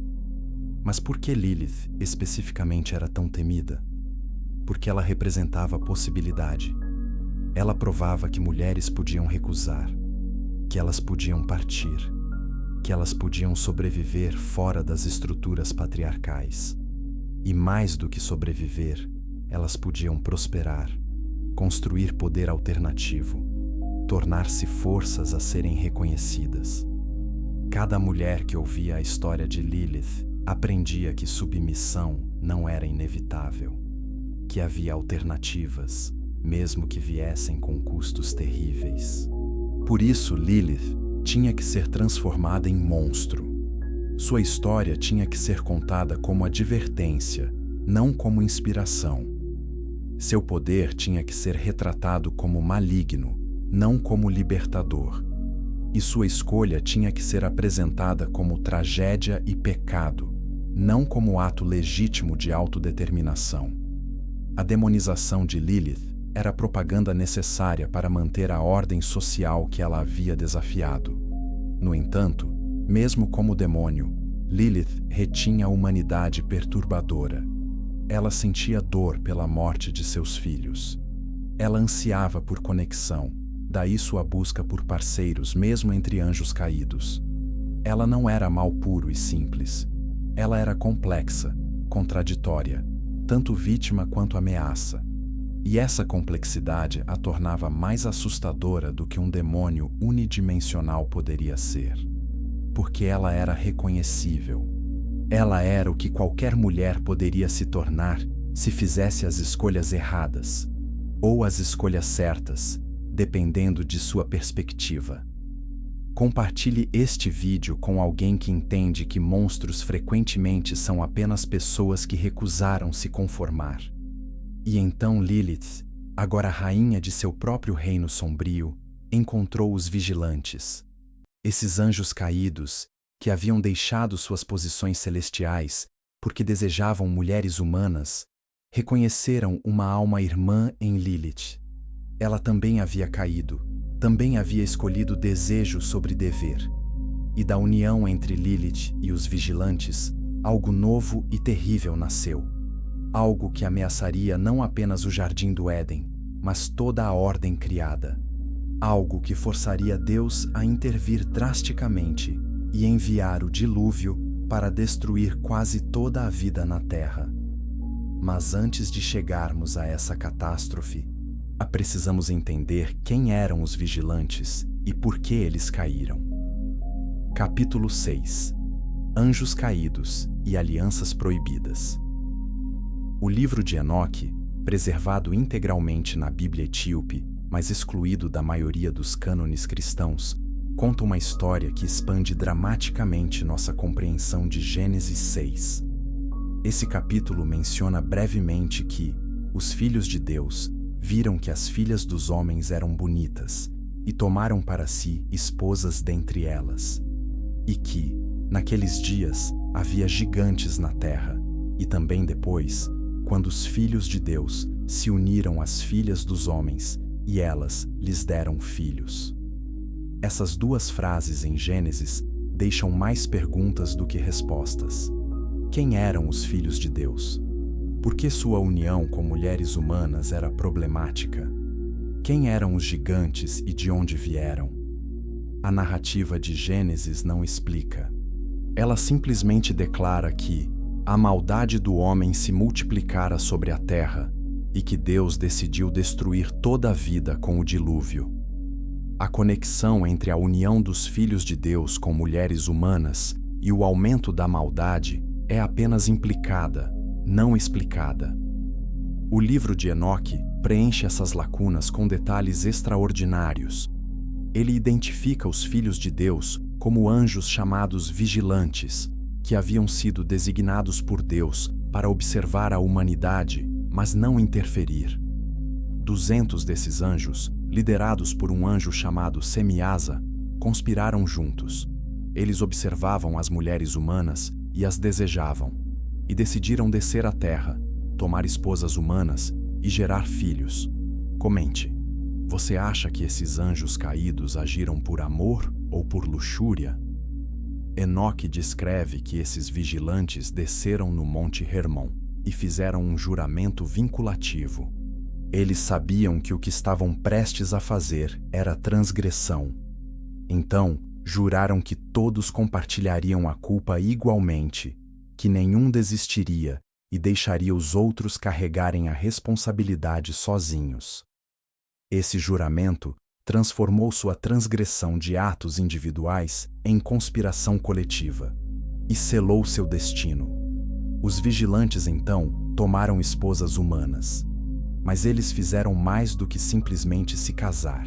Mas por que Lilith especificamente era tão temida? Porque ela representava possibilidade. Ela provava que mulheres podiam recusar, que elas podiam partir, que elas podiam sobreviver fora das estruturas patriarcais. E mais do que sobreviver, elas podiam prosperar, construir poder alternativo, tornar-se forças a serem reconhecidas. Cada mulher que ouvia a história de Lilith aprendia que submissão não era inevitável, que havia alternativas, mesmo que viessem com custos terríveis. Por isso, Lilith tinha que ser transformada em monstro. Sua história tinha que ser contada como advertência, não como inspiração. Seu poder tinha que ser retratado como maligno, não como libertador. e sua escolha tinha que ser apresentada como tragédia e pecado, não como ato legítimo de autodeterminação. A demonização de Lilith era a propaganda necessária para manter a ordem social que ela havia desafiado. No entanto, mesmo como demônio, Lilith retinha a humanidade perturbadora. Ela sentia dor pela morte de seus filhos. Ela ansiava por conexão, daí sua busca por parceiros mesmo entre anjos caídos. Ela não era mal puro e simples. Ela era complexa, contraditória, tanto vítima quanto ameaça. E essa complexidade a tornava mais assustadora do que um demônio unidimensional poderia ser. Porque ela era reconhecível. Ela era o que qualquer mulher poderia se tornar se fizesse as escolhas erradas, ou as escolhas certas, dependendo de sua perspectiva. Compartilhe este vídeo com alguém que entende que monstros frequentemente são apenas pessoas que recusaram se conformar. E então Lilith, agora rainha de seu próprio reino sombrio, encontrou os vigilantes. Esses anjos caídos, que haviam deixado suas posições celestiais porque desejavam mulheres humanas, reconheceram uma alma irmã em Lilith. Ela também havia caído, também havia escolhido desejo sobre dever. E da união entre Lilith e os vigilantes, algo novo e terrível nasceu. Algo que ameaçaria não apenas o Jardim do Éden, mas toda a ordem criada. Algo que forçaria Deus a intervir drasticamente e enviar o dilúvio para destruir quase toda a vida na Terra. Mas antes de chegarmos a essa catástrofe, precisamos entender quem eram os vigilantes e por que eles caíram. Capítulo 6. Anjos caídos e alianças proibidas. O livro de Enoque, preservado integralmente na Bíblia etíope, mas excluído da maioria dos cânones cristãos, conta uma história que expande dramaticamente nossa compreensão de Gênesis 6. Esse capítulo menciona brevemente que os filhos de Deus viram que as filhas dos homens eram bonitas e tomaram para si esposas dentre elas, e que, naqueles dias, havia gigantes na terra, e também depois, quando os filhos de Deus se uniram às filhas dos homens e elas lhes deram filhos. Essas duas frases em Gênesis deixam mais perguntas do que respostas. Quem eram os filhos de Deus? Por que sua união com mulheres humanas era problemática? Quem eram os gigantes e de onde vieram? A narrativa de Gênesis não explica. Ela simplesmente declara que a maldade do homem se multiplicara sobre a terra e que Deus decidiu destruir toda a vida com o dilúvio. A conexão entre a união dos filhos de Deus com mulheres humanas e o aumento da maldade é apenas implicada, não explicada. O livro de Enoque preenche essas lacunas com detalhes extraordinários. Ele identifica os filhos de Deus como anjos chamados vigilantes, que haviam sido designados por Deus para observar a humanidade, mas não interferir. 200 desses anjos, liderados por um anjo chamado Semiasa, conspiraram juntos. Eles observavam as mulheres humanas e as desejavam, e decidiram descer à terra, tomar esposas humanas e gerar filhos. Comente, você acha que esses anjos caídos agiram por amor ou por luxúria? Enoque descreve que esses vigilantes desceram no Monte Hermon e fizeram um juramento vinculativo. Eles sabiam que o que estavam prestes a fazer era transgressão. Então, juraram que todos compartilhariam a culpa igualmente, que nenhum desistiria e deixaria os outros carregarem a responsabilidade sozinhos. Esse juramento transformou sua transgressão de atos individuais em conspiração coletiva e selou seu destino. Os vigilantes, então, tomaram esposas humanas. Mas eles fizeram mais do que simplesmente se casar.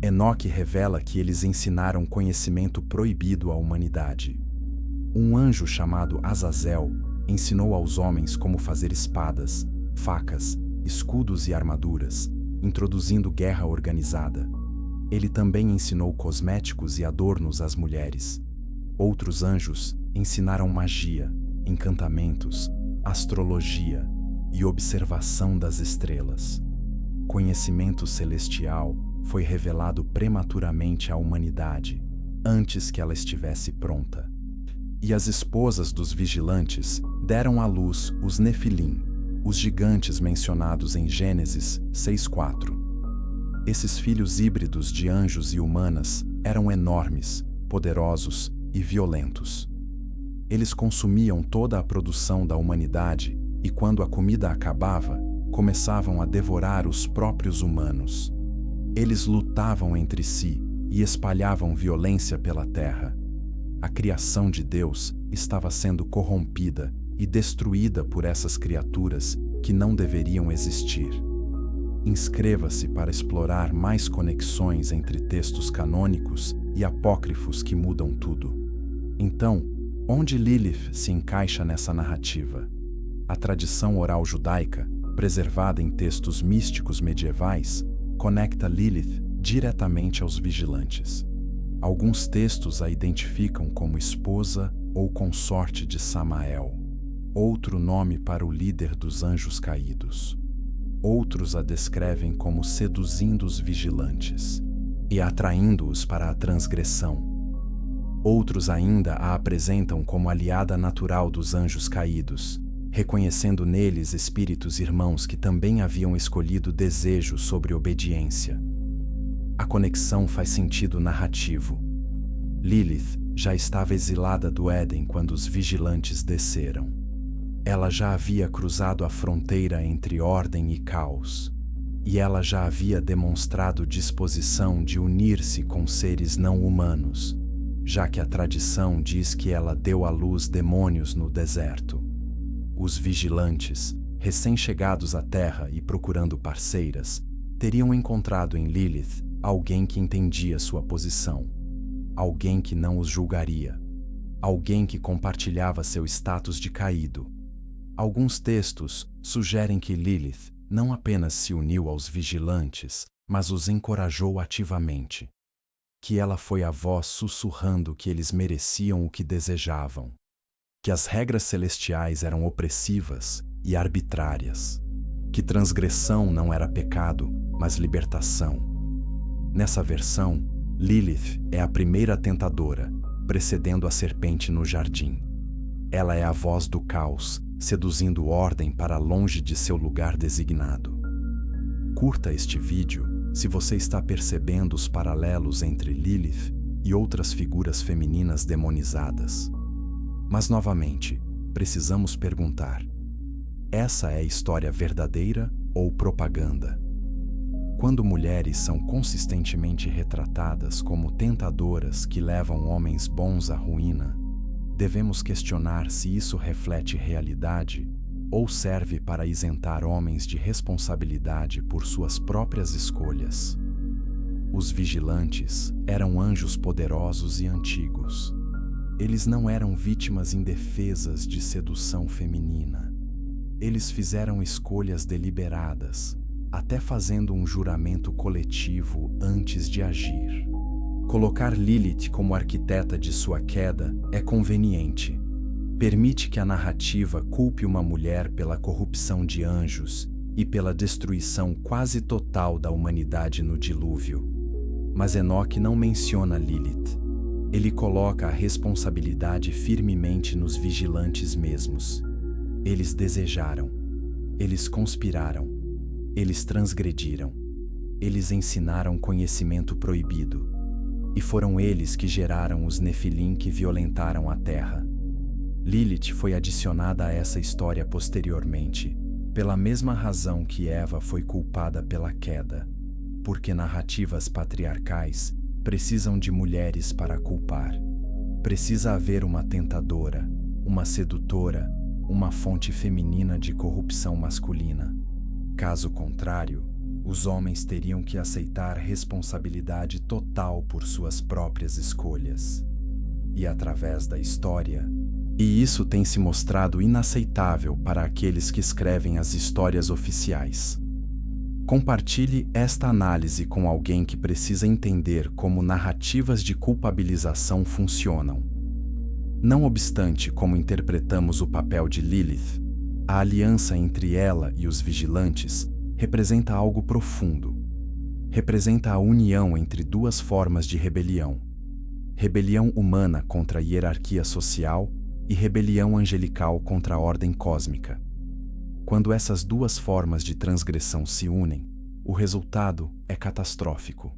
Enoque revela que eles ensinaram conhecimento proibido à humanidade. Um anjo chamado Azazel ensinou aos homens como fazer espadas, facas, escudos e armaduras, introduzindo guerra organizada. Ele também ensinou cosméticos e adornos às mulheres. Outros anjos ensinaram magia, encantamentos, astrologia e observação das estrelas. Conhecimento celestial foi revelado prematuramente à humanidade, antes que ela estivesse pronta. E as esposas dos vigilantes deram à luz os Nefilim, os gigantes mencionados em Gênesis 6:4. Esses filhos híbridos de anjos e humanas eram enormes, poderosos e violentos. Eles consumiam toda a produção da humanidade e, quando a comida acabava, começavam a devorar os próprios humanos. Eles lutavam entre si e espalhavam violência pela terra. A criação de Deus estava sendo corrompida e destruída por essas criaturas que não deveriam existir. Inscreva-se para explorar mais conexões entre textos canônicos e apócrifos que mudam tudo. Então, onde Lilith se encaixa nessa narrativa? A tradição oral judaica, preservada em textos místicos medievais, conecta Lilith diretamente aos vigilantes. Alguns textos a identificam como esposa ou consorte de Samael, outro nome para o líder dos anjos caídos. Outros a descrevem como seduzindo os vigilantes e atraindo-os para a transgressão. Outros ainda a apresentam como aliada natural dos anjos caídos, reconhecendo neles espíritos irmãos que também haviam escolhido desejo sobre obediência. A conexão faz sentido narrativo. Lilith já estava exilada do Éden quando os vigilantes desceram. Ela já havia cruzado a fronteira entre ordem e caos, e ela já havia demonstrado disposição de unir-se com seres não humanos, já que a tradição diz que ela deu à luz demônios no deserto. Os vigilantes, recém-chegados à Terra e procurando parceiras, teriam encontrado em Lilith alguém que entendia sua posição, alguém que não os julgaria, alguém que compartilhava seu status de caído. Alguns textos sugerem que Lilith não apenas se uniu aos vigilantes, mas os encorajou ativamente. Que ela foi a voz sussurrando que eles mereciam o que desejavam. Que as regras celestiais eram opressivas e arbitrárias. Que transgressão não era pecado, mas libertação. Nessa versão, Lilith é a primeira tentadora, precedendo a serpente no jardim. Ela é a voz do caos, seduzindo ordem para longe de seu lugar designado. Curta este vídeo se você está percebendo os paralelos entre Lilith e outras figuras femininas demonizadas. Mas, novamente, precisamos perguntar: essa é a história verdadeira ou propaganda? Quando mulheres são consistentemente retratadas como tentadoras que levam homens bons à ruína, devemos questionar se isso reflete realidade ou serve para isentar homens de responsabilidade por suas próprias escolhas. Os vigilantes eram anjos poderosos e antigos. Eles não eram vítimas indefesas de sedução feminina. Eles fizeram escolhas deliberadas, até fazendo um juramento coletivo antes de agir. Colocar Lilith como arquiteta de sua queda é conveniente. Permite que a narrativa culpe uma mulher pela corrupção de anjos e pela destruição quase total da humanidade no dilúvio. Mas Enoque não menciona Lilith. Ele coloca a responsabilidade firmemente nos vigilantes mesmos. Eles desejaram. Eles conspiraram. Eles transgrediram. Eles ensinaram conhecimento proibido. E foram eles que geraram os Nefilim que violentaram a terra. Lilith foi adicionada a essa história posteriormente, pela mesma razão que Eva foi culpada pela queda, porque narrativas patriarcais precisam de mulheres para culpar. Precisa haver uma tentadora, uma sedutora, uma fonte feminina de corrupção masculina. Caso contrário, os homens teriam que aceitar responsabilidade total por suas próprias escolhas. E através da história, e isso tem se mostrado inaceitável para aqueles que escrevem as histórias oficiais. Compartilhe esta análise com alguém que precisa entender como narrativas de culpabilização funcionam. Não obstante como interpretamos o papel de Lilith, a aliança entre ela e os vigilantes representa algo profundo. Representa a união entre duas formas de rebelião: rebelião humana contra a hierarquia social e rebelião angelical contra a ordem cósmica. Quando essas duas formas de transgressão se unem, o resultado é catastrófico.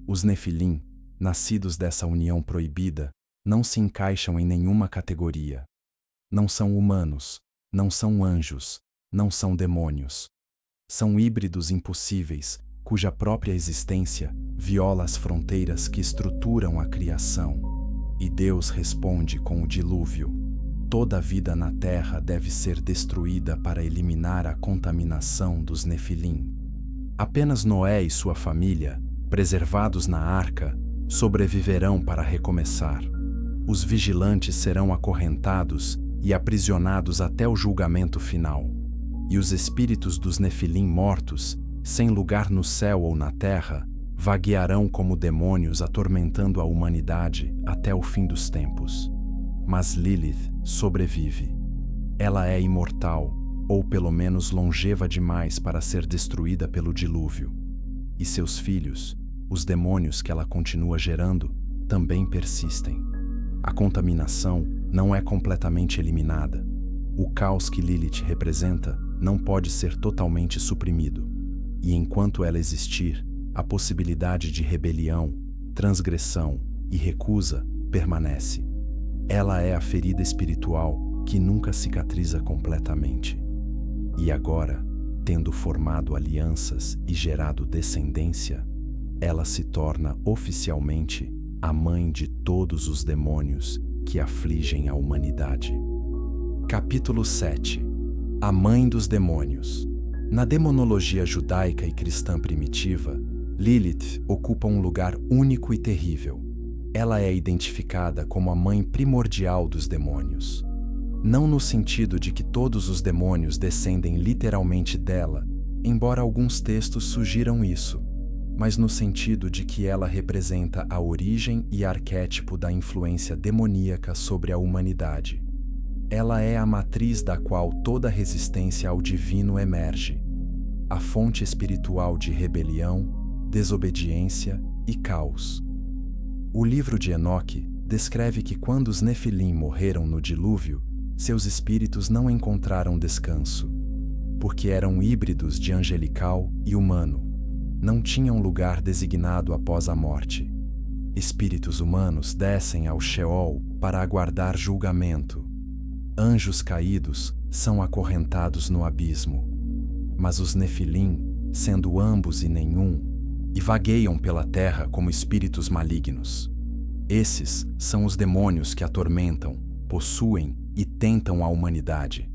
Os Nefilim, nascidos dessa união proibida, não se encaixam em nenhuma categoria. Não são humanos, não são anjos, não são demônios. São híbridos impossíveis, cuja própria existência viola as fronteiras que estruturam a criação. E Deus responde com o dilúvio. Toda a vida na terra deve ser destruída para eliminar a contaminação dos Nefilim. Apenas Noé e sua família, preservados na arca, sobreviverão para recomeçar. Os vigilantes serão acorrentados e aprisionados até o julgamento final. E os espíritos dos Nefilim mortos, sem lugar no céu ou na terra, vaguearão como demônios atormentando a humanidade até o fim dos tempos. Mas Lilith sobrevive. Ela é imortal, ou pelo menos longeva demais para ser destruída pelo dilúvio. E seus filhos, os demônios que ela continua gerando, também persistem. A contaminação não é completamente eliminada. O caos que Lilith representa não pode ser totalmente suprimido. E enquanto ela existir, a possibilidade de rebelião, transgressão e recusa permanece. Ela é a ferida espiritual que nunca cicatriza completamente. E agora, tendo formado alianças e gerado descendência, ela se torna oficialmente a mãe de todos os demônios que afligem a humanidade. Capítulo 7. A mãe dos demônios. Na demonologia judaica e cristã primitiva, Lilith ocupa um lugar único e terrível. Ela é identificada como a mãe primordial dos demônios. Não no sentido de que todos os demônios descendem literalmente dela, embora alguns textos sugiram isso, mas no sentido de que ela representa a origem e arquétipo da influência demoníaca sobre a humanidade. Ela é a matriz da qual toda resistência ao divino emerge, a fonte espiritual de rebelião, desobediência e caos. O livro de Enoque descreve que quando os Nefilim morreram no dilúvio, seus espíritos não encontraram descanso, porque eram híbridos de angelical e humano. Não tinham lugar designado após a morte. Espíritos humanos descem ao Sheol para aguardar julgamento. Anjos caídos são acorrentados no abismo. Mas os Nefilim, sendo ambos e nenhum, e vagueiam pela terra como espíritos malignos. Esses são os demônios que atormentam, possuem e tentam a humanidade.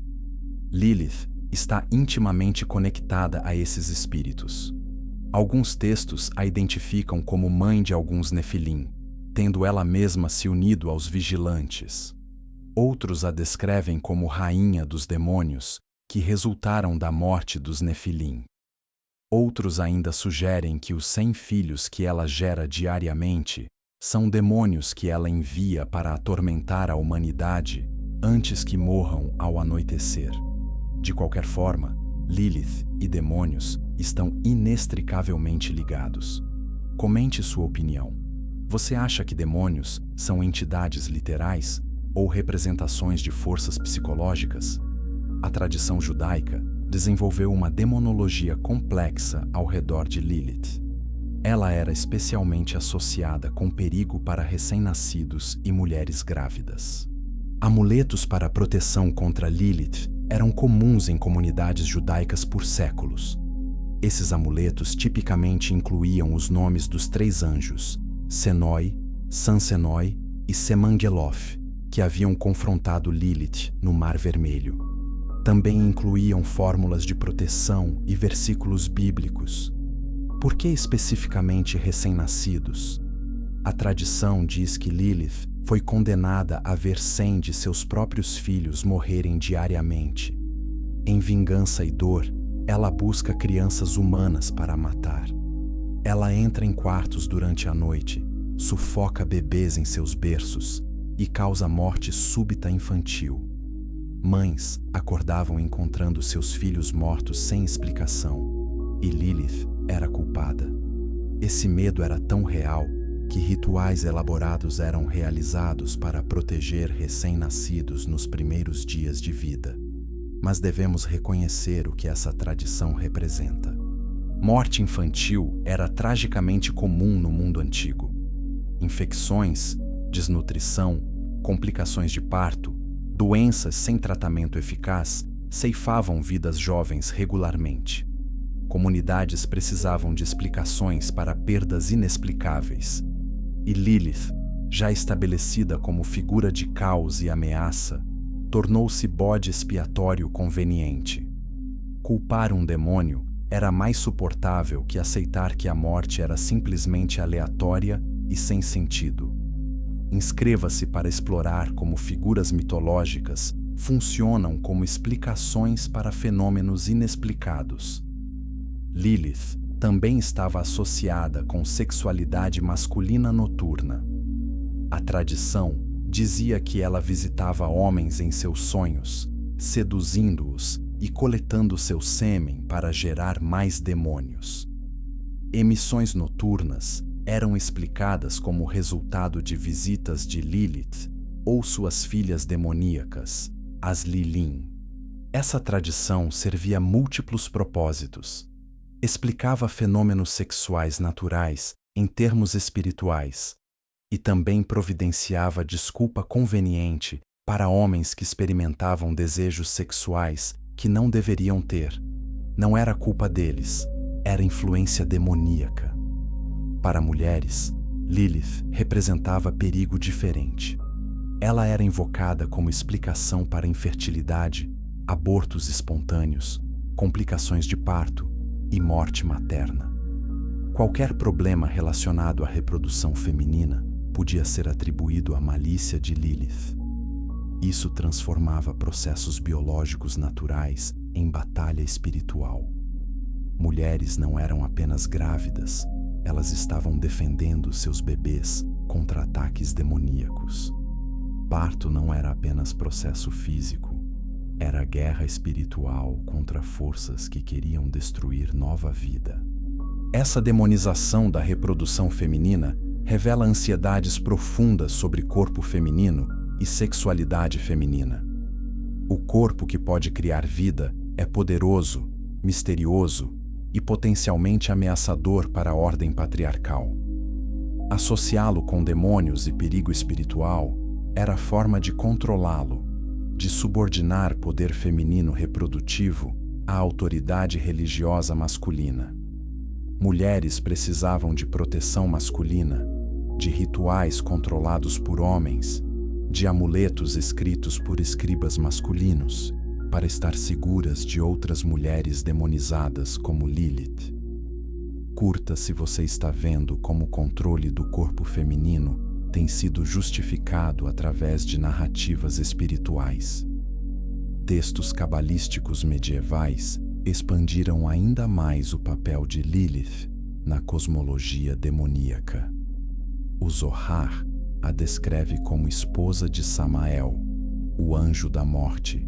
Lilith está intimamente conectada a esses espíritos. Alguns textos a identificam como mãe de alguns Nefilim, tendo ela mesma se unido aos vigilantes. Outros a descrevem como rainha dos demônios, que resultaram da morte dos Nefilim. Outros ainda sugerem que os 100 filhos que ela gera diariamente são demônios que ela envia para atormentar a humanidade antes que morram ao anoitecer. De qualquer forma, Lilith e demônios estão inextricavelmente ligados. Comente sua opinião. Você acha que demônios são entidades literais ou representações de forças psicológicas? A tradição judaica desenvolveu uma demonologia complexa ao redor de Lilith. Ela era especialmente associada com perigo para recém-nascidos e mulheres grávidas. Amuletos para proteção contra Lilith eram comuns em comunidades judaicas por séculos. Esses amuletos tipicamente incluíam os nomes dos 3 anjos, Senoi, Sansenoi e Semangeloth, que haviam confrontado Lilith no Mar Vermelho. Também incluíam fórmulas de proteção e versículos bíblicos. Por que especificamente recém-nascidos? A tradição diz que Lilith foi condenada a ver 100 de seus próprios filhos morrerem diariamente. Em vingança e dor, Ela busca crianças humanas para matar. Ela entra em quartos durante a noite, sufoca bebês em seus berços e causa morte súbita infantil. Mães acordavam encontrando seus filhos mortos sem explicação, e Lilith era culpada. Esse medo era tão real que rituais elaborados eram realizados para proteger recém-nascidos nos primeiros dias de vida. Mas devemos reconhecer o que essa tradição representa. Morte infantil era tragicamente comum no mundo antigo. Infecções, desnutrição, complicações de parto, doenças sem tratamento eficaz ceifavam vidas jovens regularmente. Comunidades precisavam de explicações para perdas inexplicáveis. E Lilith, já estabelecida como figura de caos e ameaça, tornou-se bode expiatório conveniente. Culpar um demônio era mais suportável que aceitar que a morte era simplesmente aleatória e sem sentido. Inscreva-se para explorar como figuras mitológicas funcionam como explicações para fenômenos inexplicados. Lilith também estava associada com sexualidade masculina noturna. A tradição dizia que ela visitava homens em seus sonhos, seduzindo-os e coletando seu sêmen para gerar mais demônios. Emissões noturnas eram explicadas como resultado de visitas de Lilith ou suas filhas demoníacas, as Lilin. Essa tradição servia múltiplos propósitos. Explicava fenômenos sexuais naturais em termos espirituais e também providenciava desculpa conveniente para homens que experimentavam desejos sexuais que não deveriam ter. Não era culpa deles, era influência demoníaca. Para mulheres, Lilith representava perigo diferente. Ela era invocada como explicação para infertilidade, abortos espontâneos, complicações de parto e morte materna. Qualquer problema relacionado à reprodução feminina podia ser atribuído à malícia de Lilith. Isso transformava processos biológicos naturais em batalha espiritual. Mulheres não eram apenas grávidas, elas estavam defendendo seus bebês contra ataques demoníacos. Parto não era apenas processo físico, era guerra espiritual contra forças que queriam destruir nova vida. Essa demonização da reprodução feminina revela ansiedades profundas sobre corpo feminino e sexualidade feminina. O corpo que pode criar vida é poderoso, misterioso e potencialmente ameaçador para a ordem patriarcal. Associá-lo com demônios e perigo espiritual era forma de controlá-lo, de subordinar poder feminino reprodutivo à autoridade religiosa masculina. Mulheres precisavam de proteção masculina, de rituais controlados por homens, de amuletos escritos por escribas masculinos, para estar seguras de outras mulheres demonizadas como Lilith. Curta se você está vendo como o controle do corpo feminino tem sido justificado através de narrativas espirituais. Textos cabalísticos medievais expandiram ainda mais o papel de Lilith na cosmologia demoníaca. O Zohar a descreve como esposa de Samael, o anjo da morte,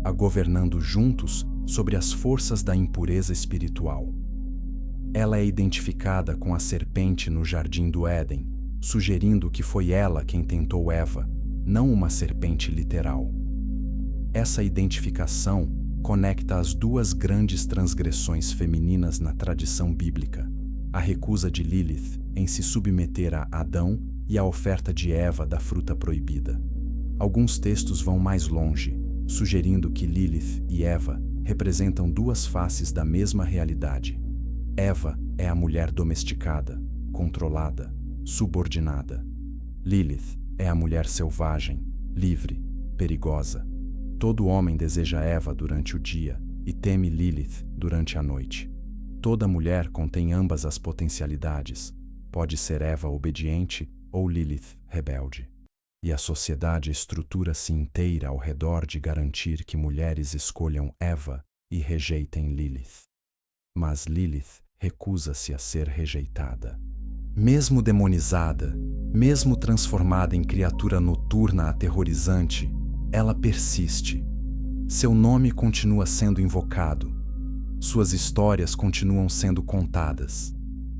a governando juntos sobre as forças da impureza espiritual. Ela é identificada com a serpente no jardim do Éden, sugerindo que foi ela quem tentou Eva, não uma serpente literal. Essa identificação conecta as duas grandes transgressões femininas na tradição bíblica: a recusa de Lilith em se submeter a Adão e a oferta de Eva da fruta proibida. Alguns textos vão mais longe, sugerindo que Lilith e Eva representam duas faces da mesma realidade. Eva é a mulher domesticada, controlada, subordinada. Lilith é a mulher selvagem, livre, perigosa. Todo homem deseja Eva durante o dia e teme Lilith durante a noite. Toda mulher contém ambas as potencialidades. Pode ser Eva obediente ou Lilith rebelde. E a sociedade estrutura-se inteira ao redor de garantir que mulheres escolham Eva e rejeitem Lilith. Mas Lilith recusa-se a ser rejeitada. Mesmo demonizada, mesmo transformada em criatura noturna aterrorizante, ela persiste. Seu nome continua sendo invocado. Suas histórias continuam sendo contadas.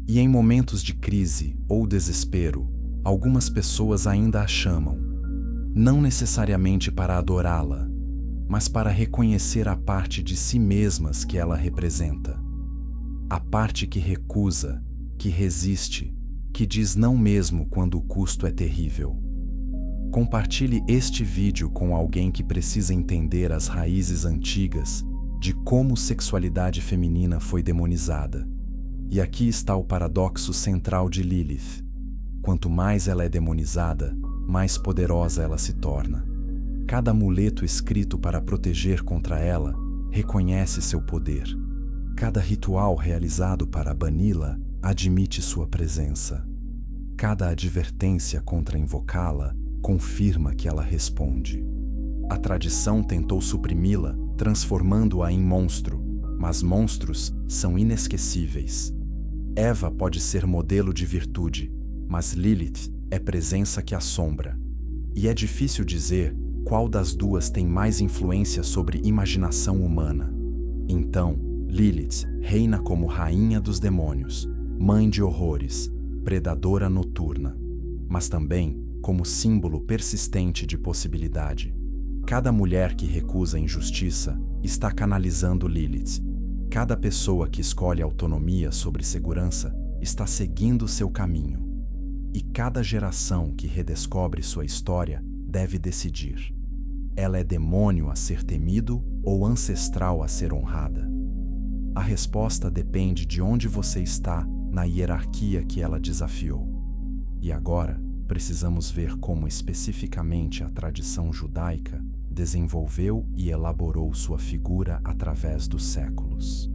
E em momentos de crise ou desespero, algumas pessoas ainda a chamam, não necessariamente para adorá-la, mas para reconhecer a parte de si mesmas que ela representa. A parte que recusa, que resiste, que diz não mesmo quando o custo é terrível. Compartilhe este vídeo com alguém que precisa entender as raízes antigas de como sexualidade feminina foi demonizada. E aqui está o paradoxo central de Lilith. Quanto mais ela é demonizada, mais poderosa ela se torna. Cada amuleto escrito para proteger contra ela reconhece seu poder. Cada ritual realizado para bani-la admite sua presença. Cada advertência contra invocá-la confirma que ela responde. A tradição tentou suprimi-la, transformando-a em monstro, mas monstros são inesquecíveis. Eva pode ser modelo de virtude, mas Lilith é presença que assombra. E é difícil dizer qual das duas tem mais influência sobre imaginação humana. Então, Lilith reina como rainha dos demônios, mãe de horrores, predadora noturna, mas também como símbolo persistente de possibilidade. Cada mulher que recusa a injustiça está canalizando Lilith. Cada pessoa que escolhe autonomia sobre segurança está seguindo seu caminho. E cada geração que redescobre sua história deve decidir: ela é demônio a ser temido ou ancestral a ser honrada? A resposta depende de onde você está na hierarquia que ela desafiou. E agora, precisamos ver como especificamente a tradição judaica desenvolveu e elaborou sua figura através dos séculos.